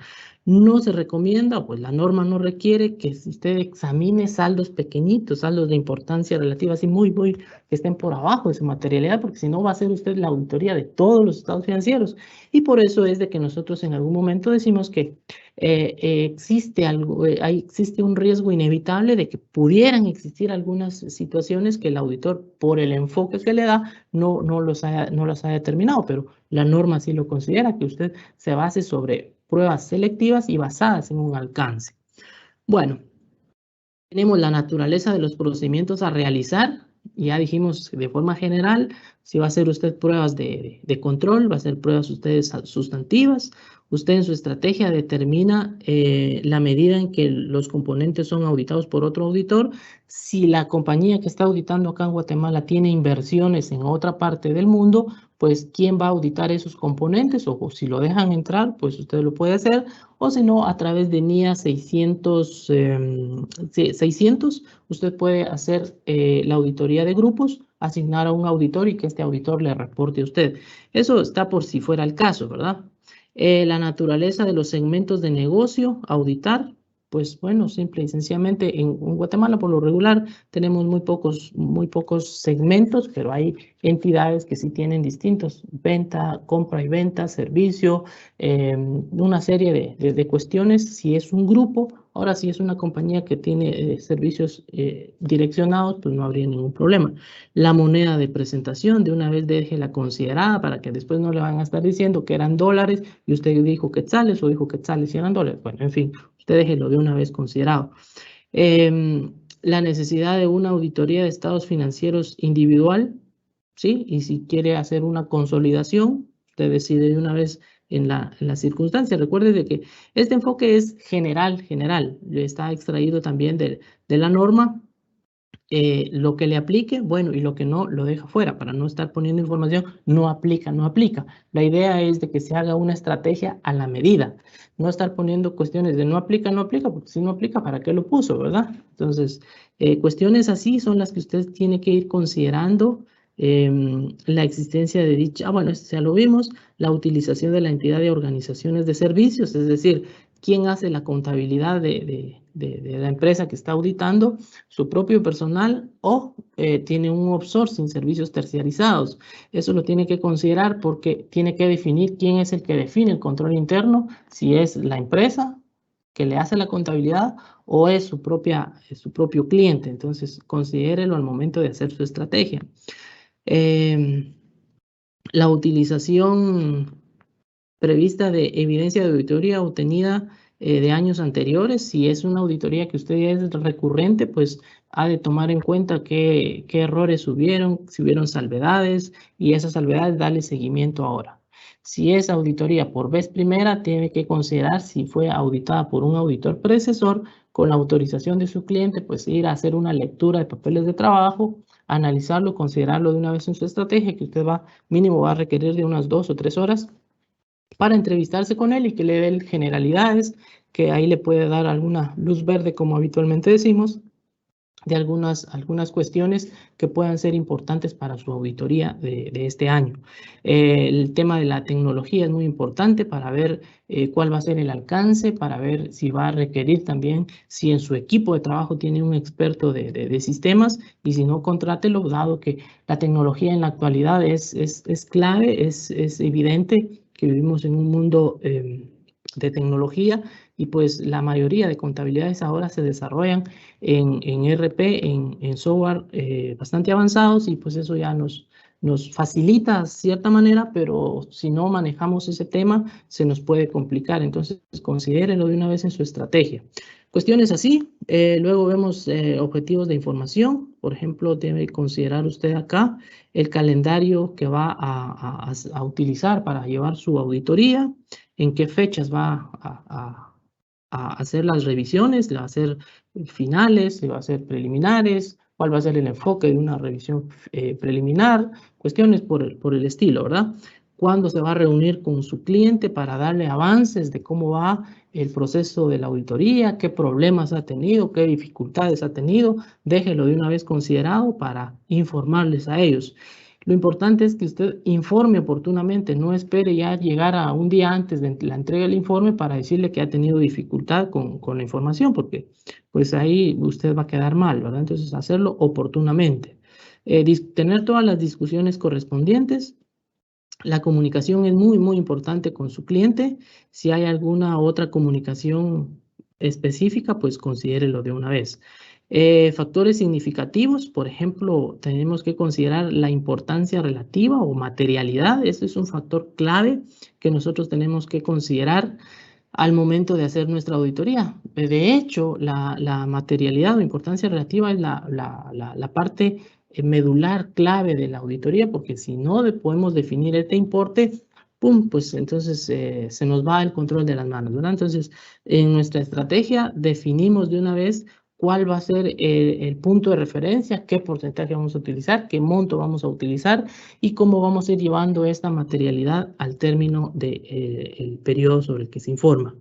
No se recomienda, pues la norma no requiere que usted examine saldos pequeñitos, saldos de importancia relativa, así muy, que estén por abajo de su materialidad, porque si no va a hacer usted la auditoría de todos los estados financieros. Y por eso es de que nosotros en algún momento decimos que existe un riesgo inevitable de que pudieran existir algunas situaciones que el auditor, por el enfoque que le da, no las haya determinado, pero la norma sí lo considera, que usted se base sobre pruebas selectivas y basadas en un alcance. Bueno, tenemos la naturaleza de los procedimientos a realizar. Ya dijimos de forma general, si va a hacer usted pruebas de control, va a hacer pruebas ustedes sustantivas. Usted en su estrategia determina la medida en que los componentes son auditados por otro auditor. Si la compañía que está auditando acá en Guatemala tiene inversiones en otra parte del mundo, pues ¿quién va a auditar esos componentes? O si lo dejan entrar, pues usted lo puede hacer. O si no, a través de NIA 600, usted puede hacer la auditoría de grupos, asignar a un auditor y que este auditor le reporte a usted. Eso está por si fuera el caso, ¿verdad? La naturaleza de los segmentos de negocio, auditar. Pues bueno, simple y sencillamente en Guatemala por lo regular tenemos muy pocos segmentos, pero hay entidades que sí tienen distintos, venta, compra y venta, servicio, una serie de cuestiones. Si es un grupo, ahora si es una compañía que tiene servicios direccionados, pues no habría ningún problema. La moneda de presentación, de una vez déjela considerada para que después no le van a estar diciendo que eran dólares y usted dijo quetzales o dijo quetzales y eran dólares. Bueno, en fin, usted déjelo de una vez considerado. La necesidad de una auditoría de estados financieros individual, ¿sí? Y si quiere hacer una consolidación, usted decide de una vez en la circunstancia. Recuerde de que este enfoque es general, está extraído también de la norma. Lo que le aplique, bueno, y lo que no, lo deja fuera para no estar poniendo información, no aplica. La idea es de que se haga una estrategia a la medida, no estar poniendo cuestiones de no aplica, porque si no aplica, ¿para qué lo puso, verdad? Entonces, cuestiones así son las que usted tiene que ir considerando. La existencia de dicha, bueno, esto ya lo vimos, la utilización de la entidad de organizaciones de servicios, es decir, quién hace la contabilidad de la empresa que está auditando, su propio personal o tiene un outsourcing, servicios terciarizados. Eso lo tiene que considerar porque tiene que definir quién es el que define el control interno, si es la empresa que le hace la contabilidad o es su propio cliente. Entonces, considérelo al momento de hacer su estrategia. La utilización prevista de evidencia de auditoría obtenida de años anteriores. Si es una auditoría que usted ya es recurrente, pues ha de tomar en cuenta qué errores hubieron, si hubieron salvedades, y esas salvedades darle seguimiento ahora. Si es auditoría por vez primera, tiene que considerar si fue auditada por un auditor predecesor con la autorización de su cliente, pues ir a hacer una lectura de papeles de trabajo, analizarlo, considerarlo de una vez en su estrategia, que usted mínimo va a requerir de unas 2 o 3 horas para entrevistarse con él y que le dé generalidades, que ahí le puede dar alguna luz verde, como habitualmente decimos, de algunas cuestiones que puedan ser importantes para su auditoría de este año. El tema de la tecnología es muy importante para ver cuál va a ser el alcance, para ver si va a requerir también, si en su equipo de trabajo tiene un experto de sistemas, y si no, contrátelo, dado que la tecnología en la actualidad es clave, es evidente que vivimos en un mundo de tecnología, y pues la mayoría de contabilidades ahora se desarrollan en ERP, en software bastante avanzados, y pues eso ya nos facilita de cierta manera, pero si no manejamos ese tema se nos puede complicar. Entonces considérenlo de una vez en su estrategia. Cuestiones así. Luego vemos objetivos de información. Por ejemplo, debe considerar usted acá el calendario que va a utilizar para llevar su auditoría, en qué fechas va a hacer las revisiones, le va a hacer finales, le va a hacer preliminares, cuál va a ser el enfoque de una revisión preliminar, cuestiones por el estilo, ¿verdad? Cuándo se va a reunir con su cliente para darle avances de cómo va el proceso de la auditoría, qué problemas ha tenido, qué dificultades ha tenido, déjelo de una vez considerado para informarles a ellos. Lo importante es que usted informe oportunamente, no espere ya llegar a un día antes de la entrega del informe para decirle que ha tenido dificultad con la información, porque pues ahí usted va a quedar mal, ¿verdad? Entonces, hacerlo oportunamente. Tener todas las discusiones correspondientes. La comunicación es muy, muy importante con su cliente. Si hay alguna otra comunicación específica, pues considérelo de una vez. Factores significativos, por ejemplo, tenemos que considerar la importancia relativa o materialidad. Este es un factor clave que nosotros tenemos que considerar al momento de hacer nuestra auditoría. De hecho, la materialidad o importancia relativa es la parte medular clave de la auditoría, porque si no podemos definir este importe, ¡pum!, pues entonces se nos va el control de las manos, ¿verdad? Entonces, en nuestra estrategia definimos de una vez cuál va a ser el punto de referencia, qué porcentaje vamos a utilizar, qué monto vamos a utilizar y cómo vamos a ir llevando esta materialidad al término del periodo sobre el que se informa.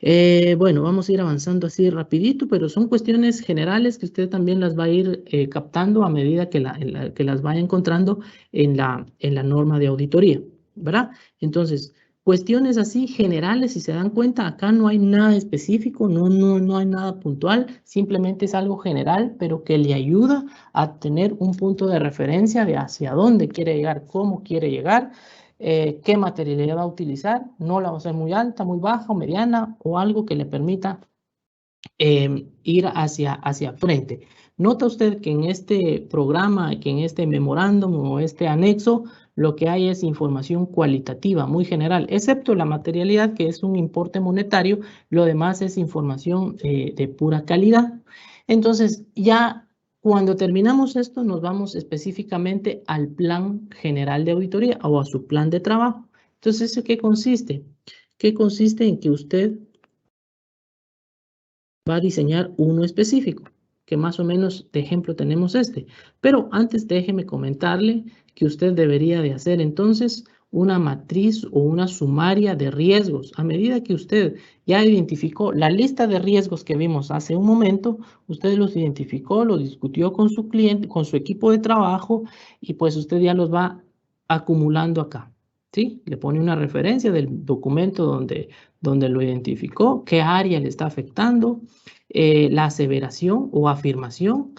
Bueno, vamos a ir avanzando así rapidito, pero son cuestiones generales que usted también las va a ir captando a medida que las vaya encontrando en la norma de auditoría, ¿verdad? Entonces, cuestiones así generales, si se dan cuenta, acá no hay nada específico, no hay nada puntual, simplemente es algo general, pero que le ayuda a tener un punto de referencia de hacia dónde quiere llegar, cómo quiere llegar, qué materialidad va a utilizar, no la va a hacer muy alta, muy baja o mediana, o algo que le permita ir hacia frente. Nota usted que en este programa, que en este memorándum o este anexo, lo que hay es información cualitativa muy general, excepto la materialidad, que es un importe monetario, lo demás es información de pura calidad. Entonces, ya cuando terminamos esto, nos vamos específicamente al plan general de auditoría o a su plan de trabajo. Entonces, ¿eso qué consiste? ¿Qué consiste en que usted va a diseñar uno específico, que más o menos de ejemplo tenemos este? Pero antes déjeme comentarle que usted debería de hacer entonces una matriz o una sumaria de riesgos. A medida que usted ya identificó la lista de riesgos que vimos hace un momento, usted los identificó, los discutió con su cliente, con su equipo de trabajo, y pues usted ya los va acumulando acá, ¿sí? Le pone una referencia del documento donde lo identificó, qué área le está afectando, la aseveración o afirmación.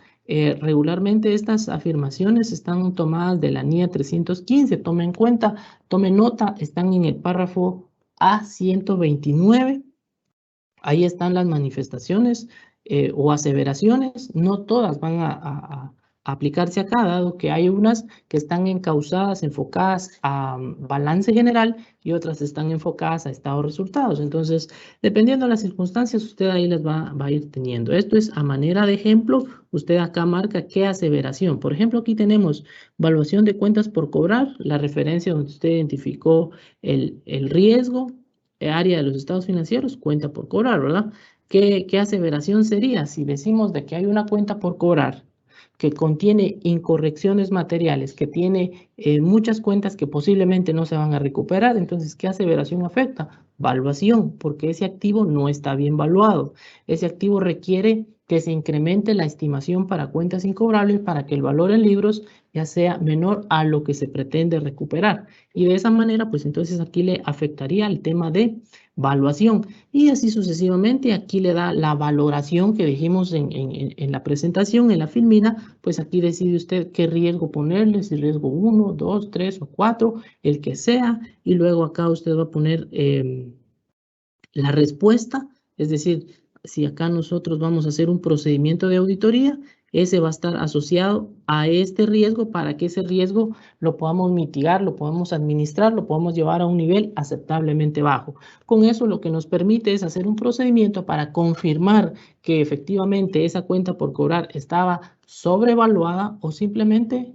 Regularmente estas afirmaciones están tomadas de la NIA 315. Tome en cuenta, tome nota, están en el párrafo A129. Ahí están las manifestaciones o aseveraciones. No todas van a aplicarse acá, dado que hay unas que están encausadas, enfocadas a balance general y otras están enfocadas a estado de resultados. Entonces, dependiendo de las circunstancias, usted ahí las va a ir teniendo. Esto es a manera de ejemplo. Usted acá marca qué aseveración. Por ejemplo, aquí tenemos evaluación de cuentas por cobrar, la referencia donde usted identificó el riesgo, área de los estados financieros, cuenta por cobrar, ¿verdad? ¿Qué aseveración sería? Si decimos de que hay una cuenta por cobrar que contiene incorrecciones materiales, que tiene muchas cuentas que posiblemente no se van a recuperar, entonces, ¿qué aseveración afecta? Valuación, porque ese activo no está bien valuado. Ese activo requiere que se incremente la estimación para cuentas incobrables para que el valor en libros ya sea menor a lo que se pretende recuperar. Y de esa manera, pues entonces aquí le afectaría el tema de valuación. Y así sucesivamente, aquí le da la valoración que dijimos en la presentación, en la filmina, pues aquí decide usted qué riesgo ponerle, si riesgo 1, 2, 3 o 4, el que sea, y luego acá usted va a poner la respuesta, es decir, si acá nosotros vamos a hacer un procedimiento de auditoría, ese va a estar asociado a este riesgo para que ese riesgo lo podamos mitigar, lo podamos administrar, lo podamos llevar a un nivel aceptablemente bajo. Con eso lo que nos permite es hacer un procedimiento para confirmar que efectivamente esa cuenta por cobrar estaba sobrevaluada o simplemente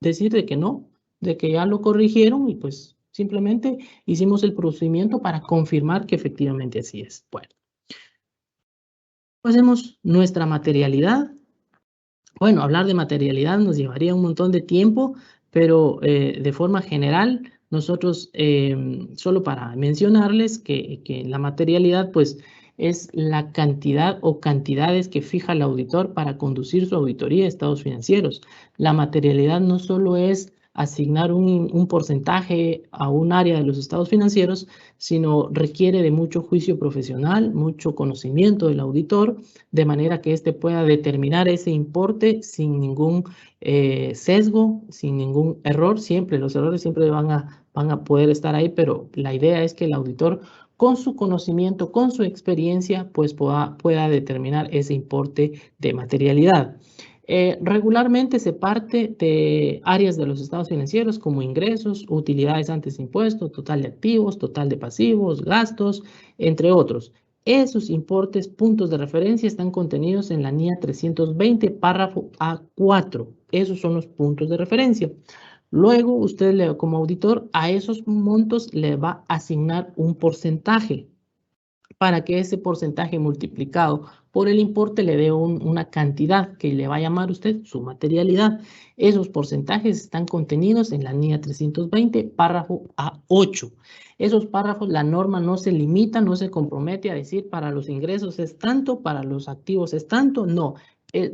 decir de que no, de que ya lo corrigieron y pues simplemente hicimos el procedimiento para confirmar que efectivamente así es. Bueno, hacemos nuestra materialidad. Bueno, hablar de materialidad nos llevaría un montón de tiempo, pero de forma general, nosotros, solo para mencionarles que la materialidad, pues, es la cantidad o cantidades que fija el auditor para conducir su auditoría de estados financieros. La materialidad no solo es asignar un porcentaje a un área de los estados financieros, sino requiere de mucho juicio profesional, mucho conocimiento del auditor, de manera que éste pueda determinar ese importe sin ningún sesgo, sin ningún error. Siempre, los errores siempre van a poder estar ahí, pero la idea es que el auditor, con su conocimiento, con su experiencia, pues pueda determinar ese importe de materialidad. Regularmente se parte de áreas de los estados financieros como ingresos, utilidades antes impuestos, total de activos, total de pasivos, gastos, entre otros. Esos importes, puntos de referencia, están contenidos en la NIA 320, párrafo A4. Esos son los puntos de referencia. Luego, usted como auditor a esos montos le va a asignar un porcentaje para que ese porcentaje multiplicado por el importe le dé una cantidad que le va a llamar usted su materialidad. Esos porcentajes están contenidos en la NIA 320, párrafo A8. Esos párrafos, la norma no se limita, no se compromete a decir para los ingresos es tanto, para los activos es tanto, no.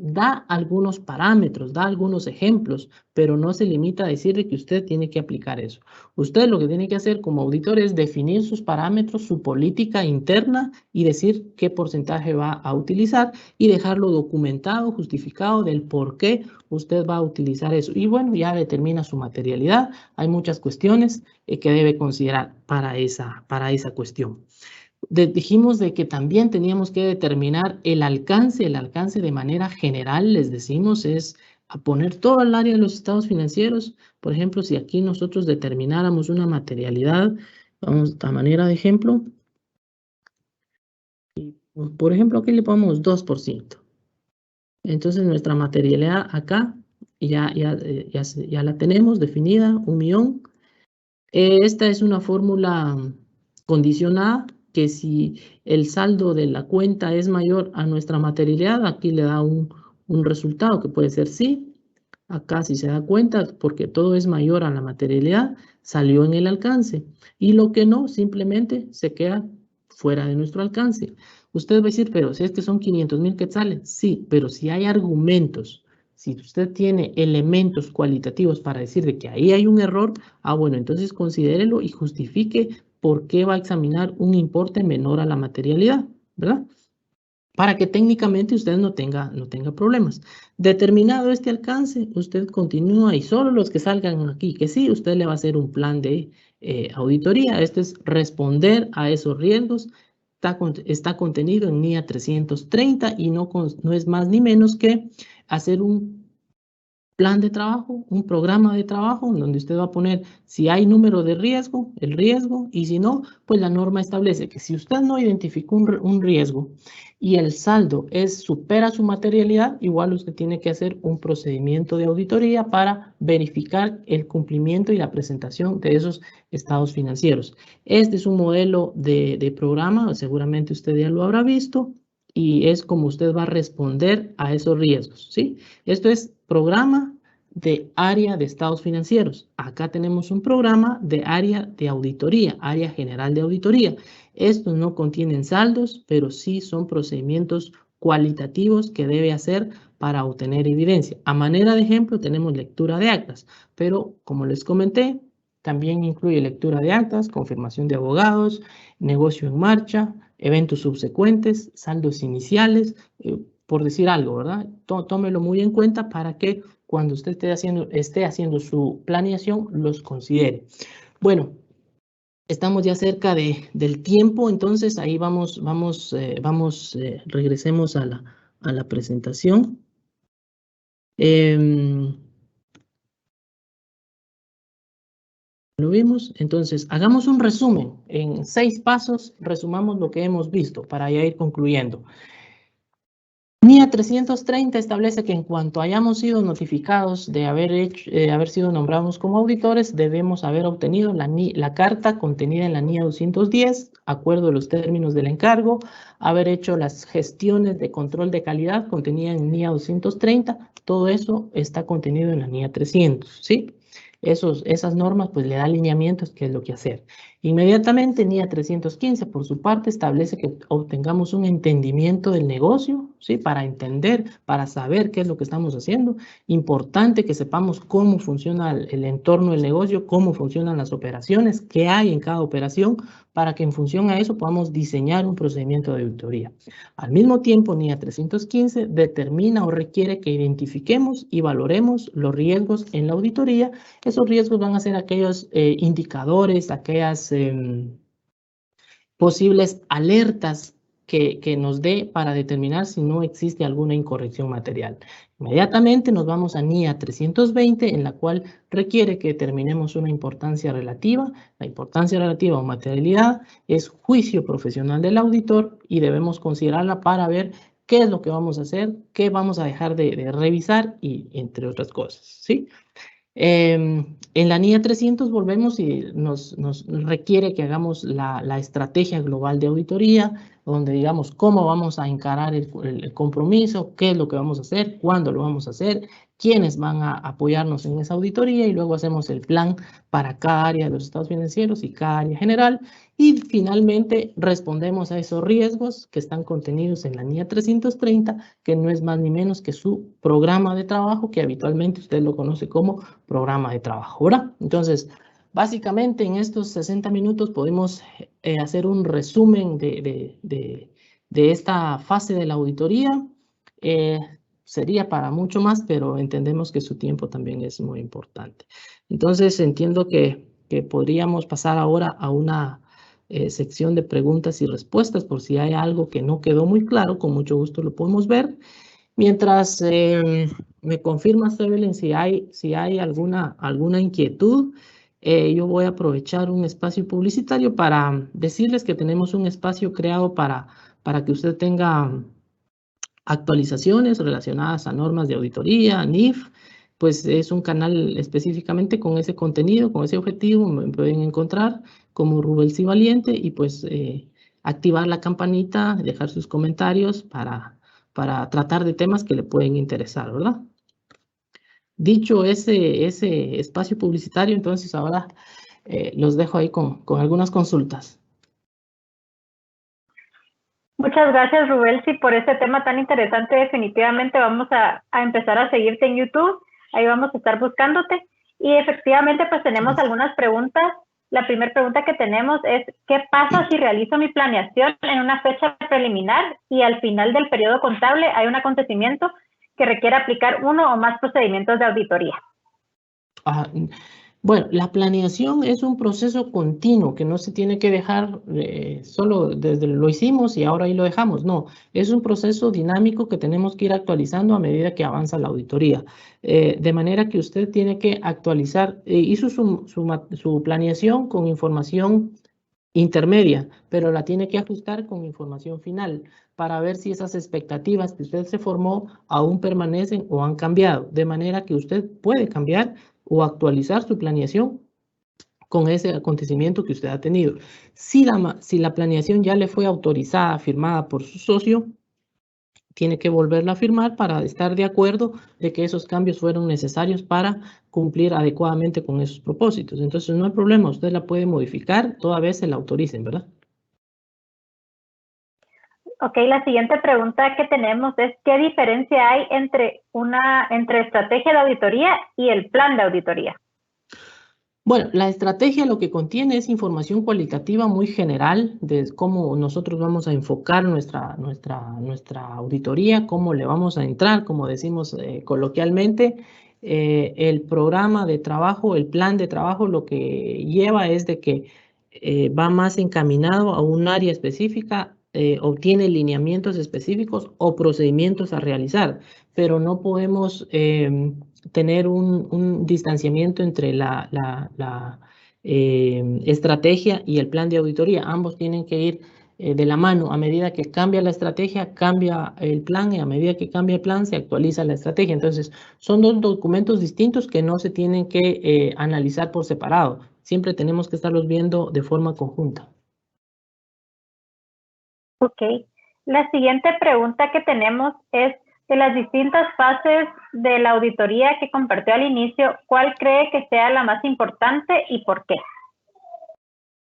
Da algunos parámetros, da algunos ejemplos, pero no se limita a decirle que usted tiene que aplicar eso. Usted lo que tiene que hacer como auditor es definir sus parámetros, su política interna y decir qué porcentaje va a utilizar y dejarlo documentado, justificado del por qué usted va a utilizar eso. Y bueno, ya determina su materialidad. Hay muchas cuestiones que debe considerar para esa cuestión. Dijimos de que también teníamos que determinar el alcance de manera general, les decimos, es a poner todo el área de los estados financieros. Por ejemplo, si aquí nosotros determináramos una materialidad, vamos a manera de ejemplo, y, por ejemplo, aquí le ponemos 2%. Entonces nuestra materialidad acá ya la tenemos definida, 1.000.000. Esta es una fórmula condicionada que si el saldo de la cuenta es mayor a nuestra materialidad, aquí le da un resultado que puede ser sí. Acá si se da cuenta, porque todo es mayor a la materialidad, salió en el alcance. Y lo que no, simplemente se queda fuera de nuestro alcance. Usted va a decir, pero si es que son 500.000 quetzales. Sí, pero si hay argumentos, si usted tiene elementos cualitativos para decir de que ahí hay un error, bueno, entonces considérelo y justifique por qué va a examinar un importe menor a la materialidad, ¿verdad? Para que técnicamente usted no tenga problemas. Determinado este alcance, usted continúa y solo los que salgan aquí que sí, usted le va a hacer un plan de auditoría. Este es responder a esos riesgos. Está contenido en NIA 330 y no es más ni menos que hacer un plan de trabajo, un programa de trabajo en donde usted va a poner si hay número de riesgo, el riesgo, y si no, pues la norma establece que si usted no identificó un riesgo y el saldo supera su materialidad, igual usted tiene que hacer un procedimiento de auditoría para verificar el cumplimiento y la presentación de esos estados financieros. Este es un modelo de programa, seguramente usted ya lo habrá visto, y es como usted va a responder a esos riesgos, ¿sí? Esto es programa de área de estados financieros. Acá tenemos un programa de área de auditoría, área general de auditoría. Estos no contienen saldos, pero sí son procedimientos cualitativos que debe hacer para obtener evidencia. A manera de ejemplo, tenemos lectura de actas, pero como les comenté, también incluye lectura de actas, confirmación de abogados, negocio en marcha, eventos subsecuentes, saldos iniciales, por decir algo, ¿verdad? Tómelo muy en cuenta para que cuando usted esté haciendo su planeación los considere. Bueno, estamos ya cerca del tiempo, entonces ahí regresemos a la presentación. ¿Lo vimos? Entonces, hagamos un resumen. En 6 pasos, resumamos lo que hemos visto para ya ir concluyendo. NIA 330 establece que en cuanto hayamos sido notificados de haber sido nombrados como auditores, debemos haber obtenido la carta contenida en la NIA 210, acuerdo de los términos del encargo, haber hecho las gestiones de control de calidad contenidas en NIA 230, todo eso está contenido en la NIA 300, ¿sí? Esas normas pues le da alineamientos qué es lo que hacer. Inmediatamente, NIA 315, por su parte, establece que obtengamos un entendimiento del negocio, ¿sí? Para entender, para saber qué es lo que estamos haciendo. Importante que sepamos cómo funciona el entorno del negocio, cómo funcionan las operaciones, qué hay en cada operación, para que en función a eso podamos diseñar un procedimiento de auditoría. Al mismo tiempo, NIA 315 determina o requiere que identifiquemos y valoremos los riesgos en la auditoría. Esos riesgos van a ser aquellos indicadores, aquellas posibles alertas que nos dé para determinar si no existe alguna incorrección material. Inmediatamente nos vamos a NIA 320, en la cual requiere que determinemos una importancia relativa. La importancia relativa o materialidad es juicio profesional del auditor y debemos considerarla para ver qué es lo que vamos a hacer, qué vamos a dejar de revisar y entre otras cosas, ¿sí? En la NIA 300 volvemos y nos requiere que hagamos la estrategia global de auditoría, donde digamos cómo vamos a encarar el compromiso, qué es lo que vamos a hacer, cuándo lo vamos a hacer, quiénes van a apoyarnos en esa auditoría y luego hacemos el plan para cada área de los estados financieros y cada área general. Y finalmente respondemos a esos riesgos que están contenidos en la NIA 330, que no es más ni menos que su programa de trabajo, que habitualmente usted lo conoce como programa de trabajo, ¿verdad? Entonces, básicamente en estos 60 minutos podemos hacer un resumen de esta fase de la auditoría. Sería para mucho más, pero entendemos que su tiempo también es muy importante. Entonces, entiendo que podríamos pasar ahora a una sección de preguntas y respuestas, por si hay algo que no quedó muy claro, con mucho gusto lo podemos ver. Mientras me confirmas, Evelyn, si hay alguna inquietud, yo voy a aprovechar un espacio publicitario para decirles que tenemos un espacio creado para que usted tenga actualizaciones relacionadas a normas de auditoría, NIF. Pues es un canal específicamente con ese contenido, con ese objetivo. Me pueden encontrar como Rubel Si Valiente y pues activar la campanita, dejar sus comentarios para tratar de temas que le pueden interesar, ¿verdad? Dicho ese espacio publicitario, entonces ahora los dejo ahí con algunas consultas. Muchas gracias, Rubelsi, por este tema tan interesante. Definitivamente vamos a empezar a seguirte en YouTube. Ahí vamos a estar buscándote. Y efectivamente, pues tenemos algunas preguntas. La primera pregunta que tenemos es, ¿qué pasa si realizo mi planeación en una fecha preliminar y al final del periodo contable hay un acontecimiento que requiere aplicar uno o más procedimientos de auditoría? Bueno, la planeación es un proceso continuo que no se tiene que dejar solo desde lo hicimos y ahora ahí lo dejamos. No, es un proceso dinámico que tenemos que ir actualizando a medida que avanza la auditoría. De manera que usted tiene que actualizar, hizo su planeación con información intermedia, pero la tiene que ajustar con información final para ver si esas expectativas que usted se formó aún permanecen o han cambiado, de manera que usted puede cambiar o actualizar su planeación con ese acontecimiento que usted ha tenido. Si la planeación ya le fue autorizada, firmada por su socio, tiene que volverla a firmar para estar de acuerdo de que esos cambios fueron necesarios para cumplir adecuadamente con esos propósitos. Entonces, no hay problema, usted la puede modificar toda vez se la autoricen, ¿verdad? Ok, la siguiente pregunta que tenemos es, ¿qué diferencia hay entre estrategia de auditoría y el plan de auditoría? Bueno, la estrategia lo que contiene es información cualitativa muy general de cómo nosotros vamos a enfocar nuestra auditoría, cómo le vamos a entrar, como decimos coloquialmente. El programa de trabajo, el plan de trabajo, lo que lleva es de que va más encaminado a un área específica, obtiene lineamientos específicos o procedimientos a realizar, pero no podemos tener un distanciamiento entre la estrategia y el plan de auditoría. Ambos tienen que ir de la mano. A medida que cambia la estrategia, cambia el plan, y a medida que cambia el plan, se actualiza la estrategia. Entonces, son dos documentos distintos que no se tienen que analizar por separado. Siempre tenemos que estarlos viendo de forma conjunta. Ok. La siguiente pregunta que tenemos es, de las distintas fases de la auditoría que compartió al inicio, ¿cuál cree que sea la más importante y por qué?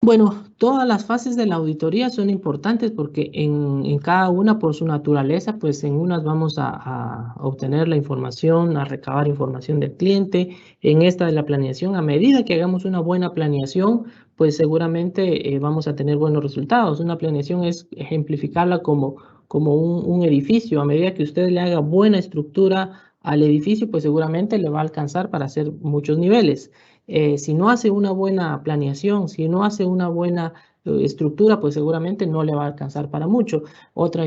Bueno, todas las fases de la auditoría son importantes porque en cada una por su naturaleza, pues en unas vamos a obtener la información, a recabar información del cliente. En esta de la planeación, a medida que hagamos una buena planeación, pues seguramente vamos a tener buenos resultados. Una planeación es ejemplificarla como un edificio. A medida que usted le haga buena estructura al edificio, pues seguramente le va a alcanzar para hacer muchos niveles. Si no hace una buena planeación, si no hace una buena estructura, pues seguramente no le va a alcanzar para mucho. Otra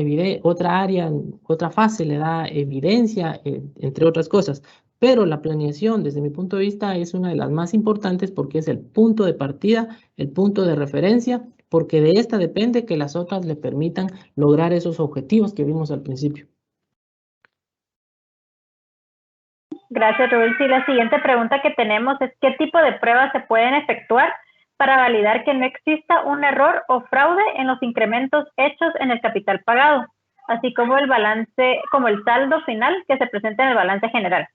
área, otra fase le da evidencia, entre otras cosas. Pero la planeación, desde mi punto de vista, es una de las más importantes porque es el punto de partida, el punto de referencia, porque de esta depende que las otras le permitan lograr esos objetivos que vimos al principio. Gracias, Rubén. Sí, la siguiente pregunta que tenemos es ¿qué tipo de pruebas se pueden efectuar para validar que no exista un error o fraude en los incrementos hechos en el capital pagado, así como el balance, como el saldo final que se presenta en el balance general?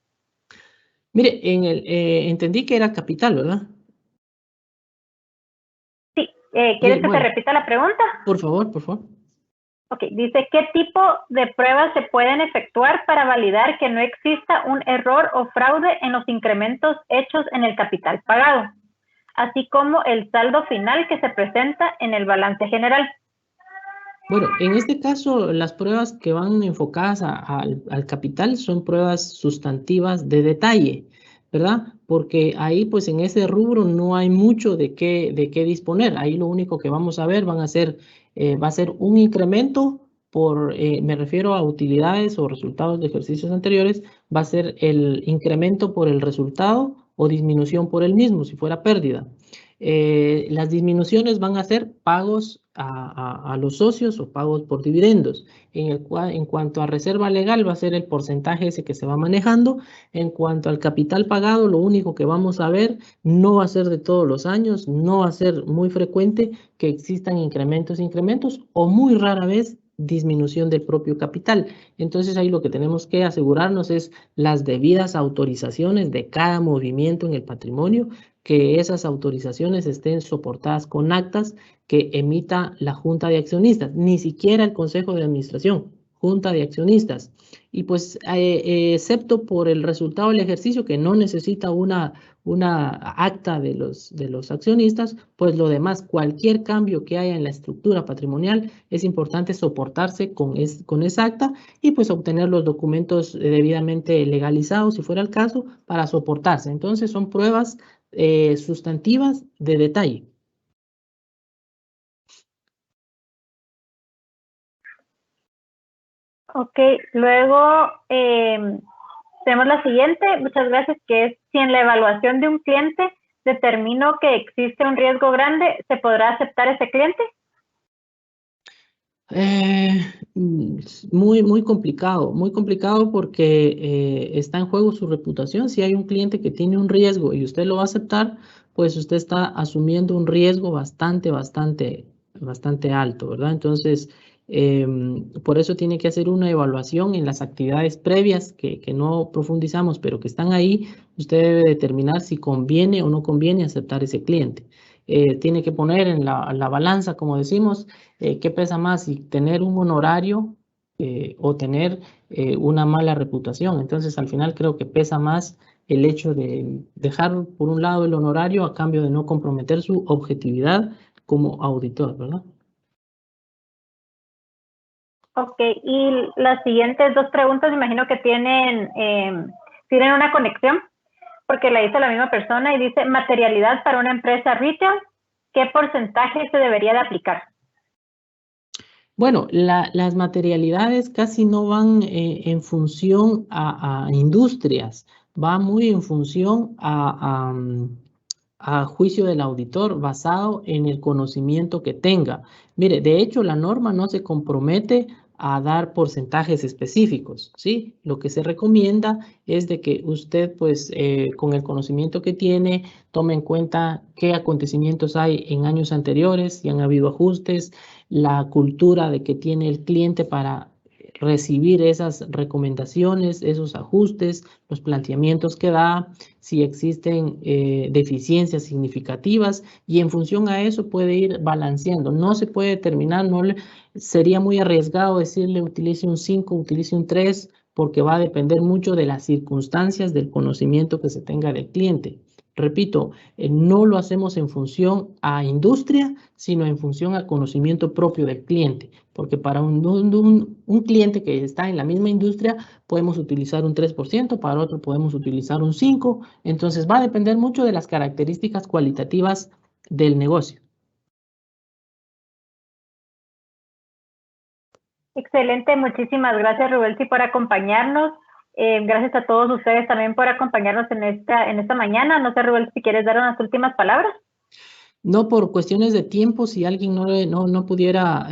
Mire, entendí que era capital, ¿verdad? Sí, ¿quieres que te Bueno, repita la pregunta? por favor, por favor. Ok, dice, ¿qué tipo de pruebas se pueden efectuar para validar que no exista un error o fraude en los incrementos hechos en el capital pagado, así como el saldo final que se presenta en el balance general? Bueno, en este caso, las pruebas que van enfocadas al capital son pruebas sustantivas de detalle, ¿verdad? Porque ahí, pues en ese rubro no hay mucho de qué disponer. Ahí lo único que vamos a ver va a ser un incremento me refiero a utilidades o resultados de ejercicios anteriores, va a ser el incremento por el resultado o disminución por el mismo, si fuera pérdida. Las disminuciones van a ser pagos a los socios o pagos por dividendos. En cuanto a reserva legal, va a ser el porcentaje ese que se va manejando. En cuanto al capital pagado, lo único que vamos a ver no va a ser de todos los años, no va a ser muy frecuente que existan incrementos o muy rara vez disminución del propio capital. Entonces ahí lo que tenemos que asegurarnos es las debidas autorizaciones de cada movimiento en el patrimonio, que esas autorizaciones estén soportadas con actas que emita la Junta de Accionistas, ni siquiera el Consejo de Administración, Junta de Accionistas. Y pues, excepto por el resultado del ejercicio, que no necesita una acta de los accionistas, pues lo demás, cualquier cambio que haya en la estructura patrimonial, es importante soportarse con esa acta y pues obtener los documentos debidamente legalizados, si fuera el caso, para soportarse. Entonces, son pruebas sustantivas de detalle. Ok, luego tenemos la siguiente, muchas gracias, que es si en la evaluación de un cliente determino que existe un riesgo grande, ¿se podrá aceptar ese cliente? Muy complicado porque está en juego su reputación. Si hay un cliente que tiene un riesgo y usted lo va a aceptar, pues usted está asumiendo un riesgo bastante alto, ¿verdad? Entonces, por eso tiene que hacer una evaluación en las actividades previas que no profundizamos, pero que están ahí. Usted debe determinar si conviene o no conviene aceptar ese cliente. Tiene que poner en la balanza, como decimos, ¿qué pesa más? Si tener un honorario o tener una mala reputación. Entonces, al final creo que pesa más el hecho de dejar por un lado el honorario a cambio de no comprometer su objetividad como auditor, ¿verdad? Ok, y las siguientes dos preguntas me imagino que tienen una conexión, porque la hizo la misma persona y dice, materialidad para una empresa retail, ¿qué porcentaje se debería de aplicar? Bueno, las materialidades casi no van en función a industrias, va muy en función a juicio del auditor basado en el conocimiento que tenga. Mire, de hecho, la norma no se compromete a dar porcentajes específicos, ¿sí? Lo que se recomienda es de que usted, pues, con el conocimiento que tiene, tome en cuenta qué acontecimientos hay en años anteriores, si han habido ajustes, la cultura de que tiene el cliente para recibir esas recomendaciones, esos ajustes, los planteamientos que da, si existen deficiencias significativas, y en función a eso puede ir balanceando. No se puede determinar, sería muy arriesgado decirle utilice un 5, utilice un 3, porque va a depender mucho de las circunstancias, del conocimiento que se tenga del cliente. Repito, no lo hacemos en función a industria, sino en función al conocimiento propio del cliente, porque para un cliente que está en la misma industria podemos utilizar un 3%, para otro podemos utilizar un 5%, entonces va a depender mucho de las características cualitativas del negocio. Excelente, muchísimas gracias Rubelsi por acompañarnos. Gracias a todos ustedes también por acompañarnos en esta mañana. No sé, Rubelsi, si quieres dar unas últimas palabras. No, por cuestiones de tiempo, si alguien no pudiera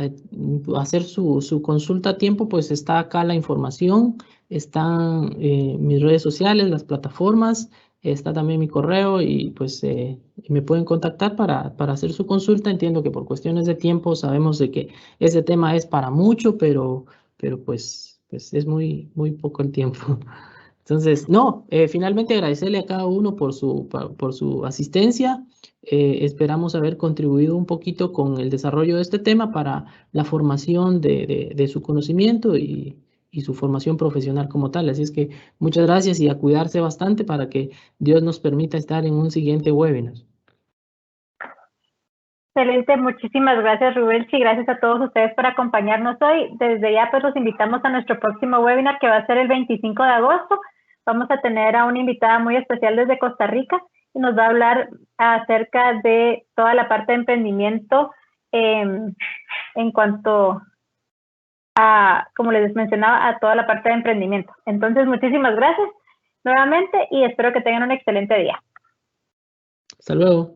hacer su consulta a tiempo, pues está acá la información, están mis redes sociales, las plataformas, está también mi correo y pues me pueden contactar para hacer su consulta. Entiendo que por cuestiones de tiempo sabemos de que ese tema es para mucho, pero pues es muy poco el tiempo. Entonces, no, finalmente agradecerle a cada uno por su asistencia. Esperamos haber contribuido un poquito con el desarrollo de este tema para la formación de su conocimiento y su formación profesional como tal. Así es que muchas gracias y a cuidarse bastante para que Dios nos permita estar en un siguiente webinar. Excelente, muchísimas gracias Rubelsi, gracias a todos ustedes por acompañarnos hoy. Desde ya pues los invitamos a nuestro próximo webinar que va a ser el 25 de agosto. Vamos a tener a una invitada muy especial desde Costa Rica y nos va a hablar acerca de toda la parte de emprendimiento en cuanto a, como les mencionaba, a toda la parte de emprendimiento. Entonces, muchísimas gracias nuevamente y espero que tengan un excelente día. Hasta luego.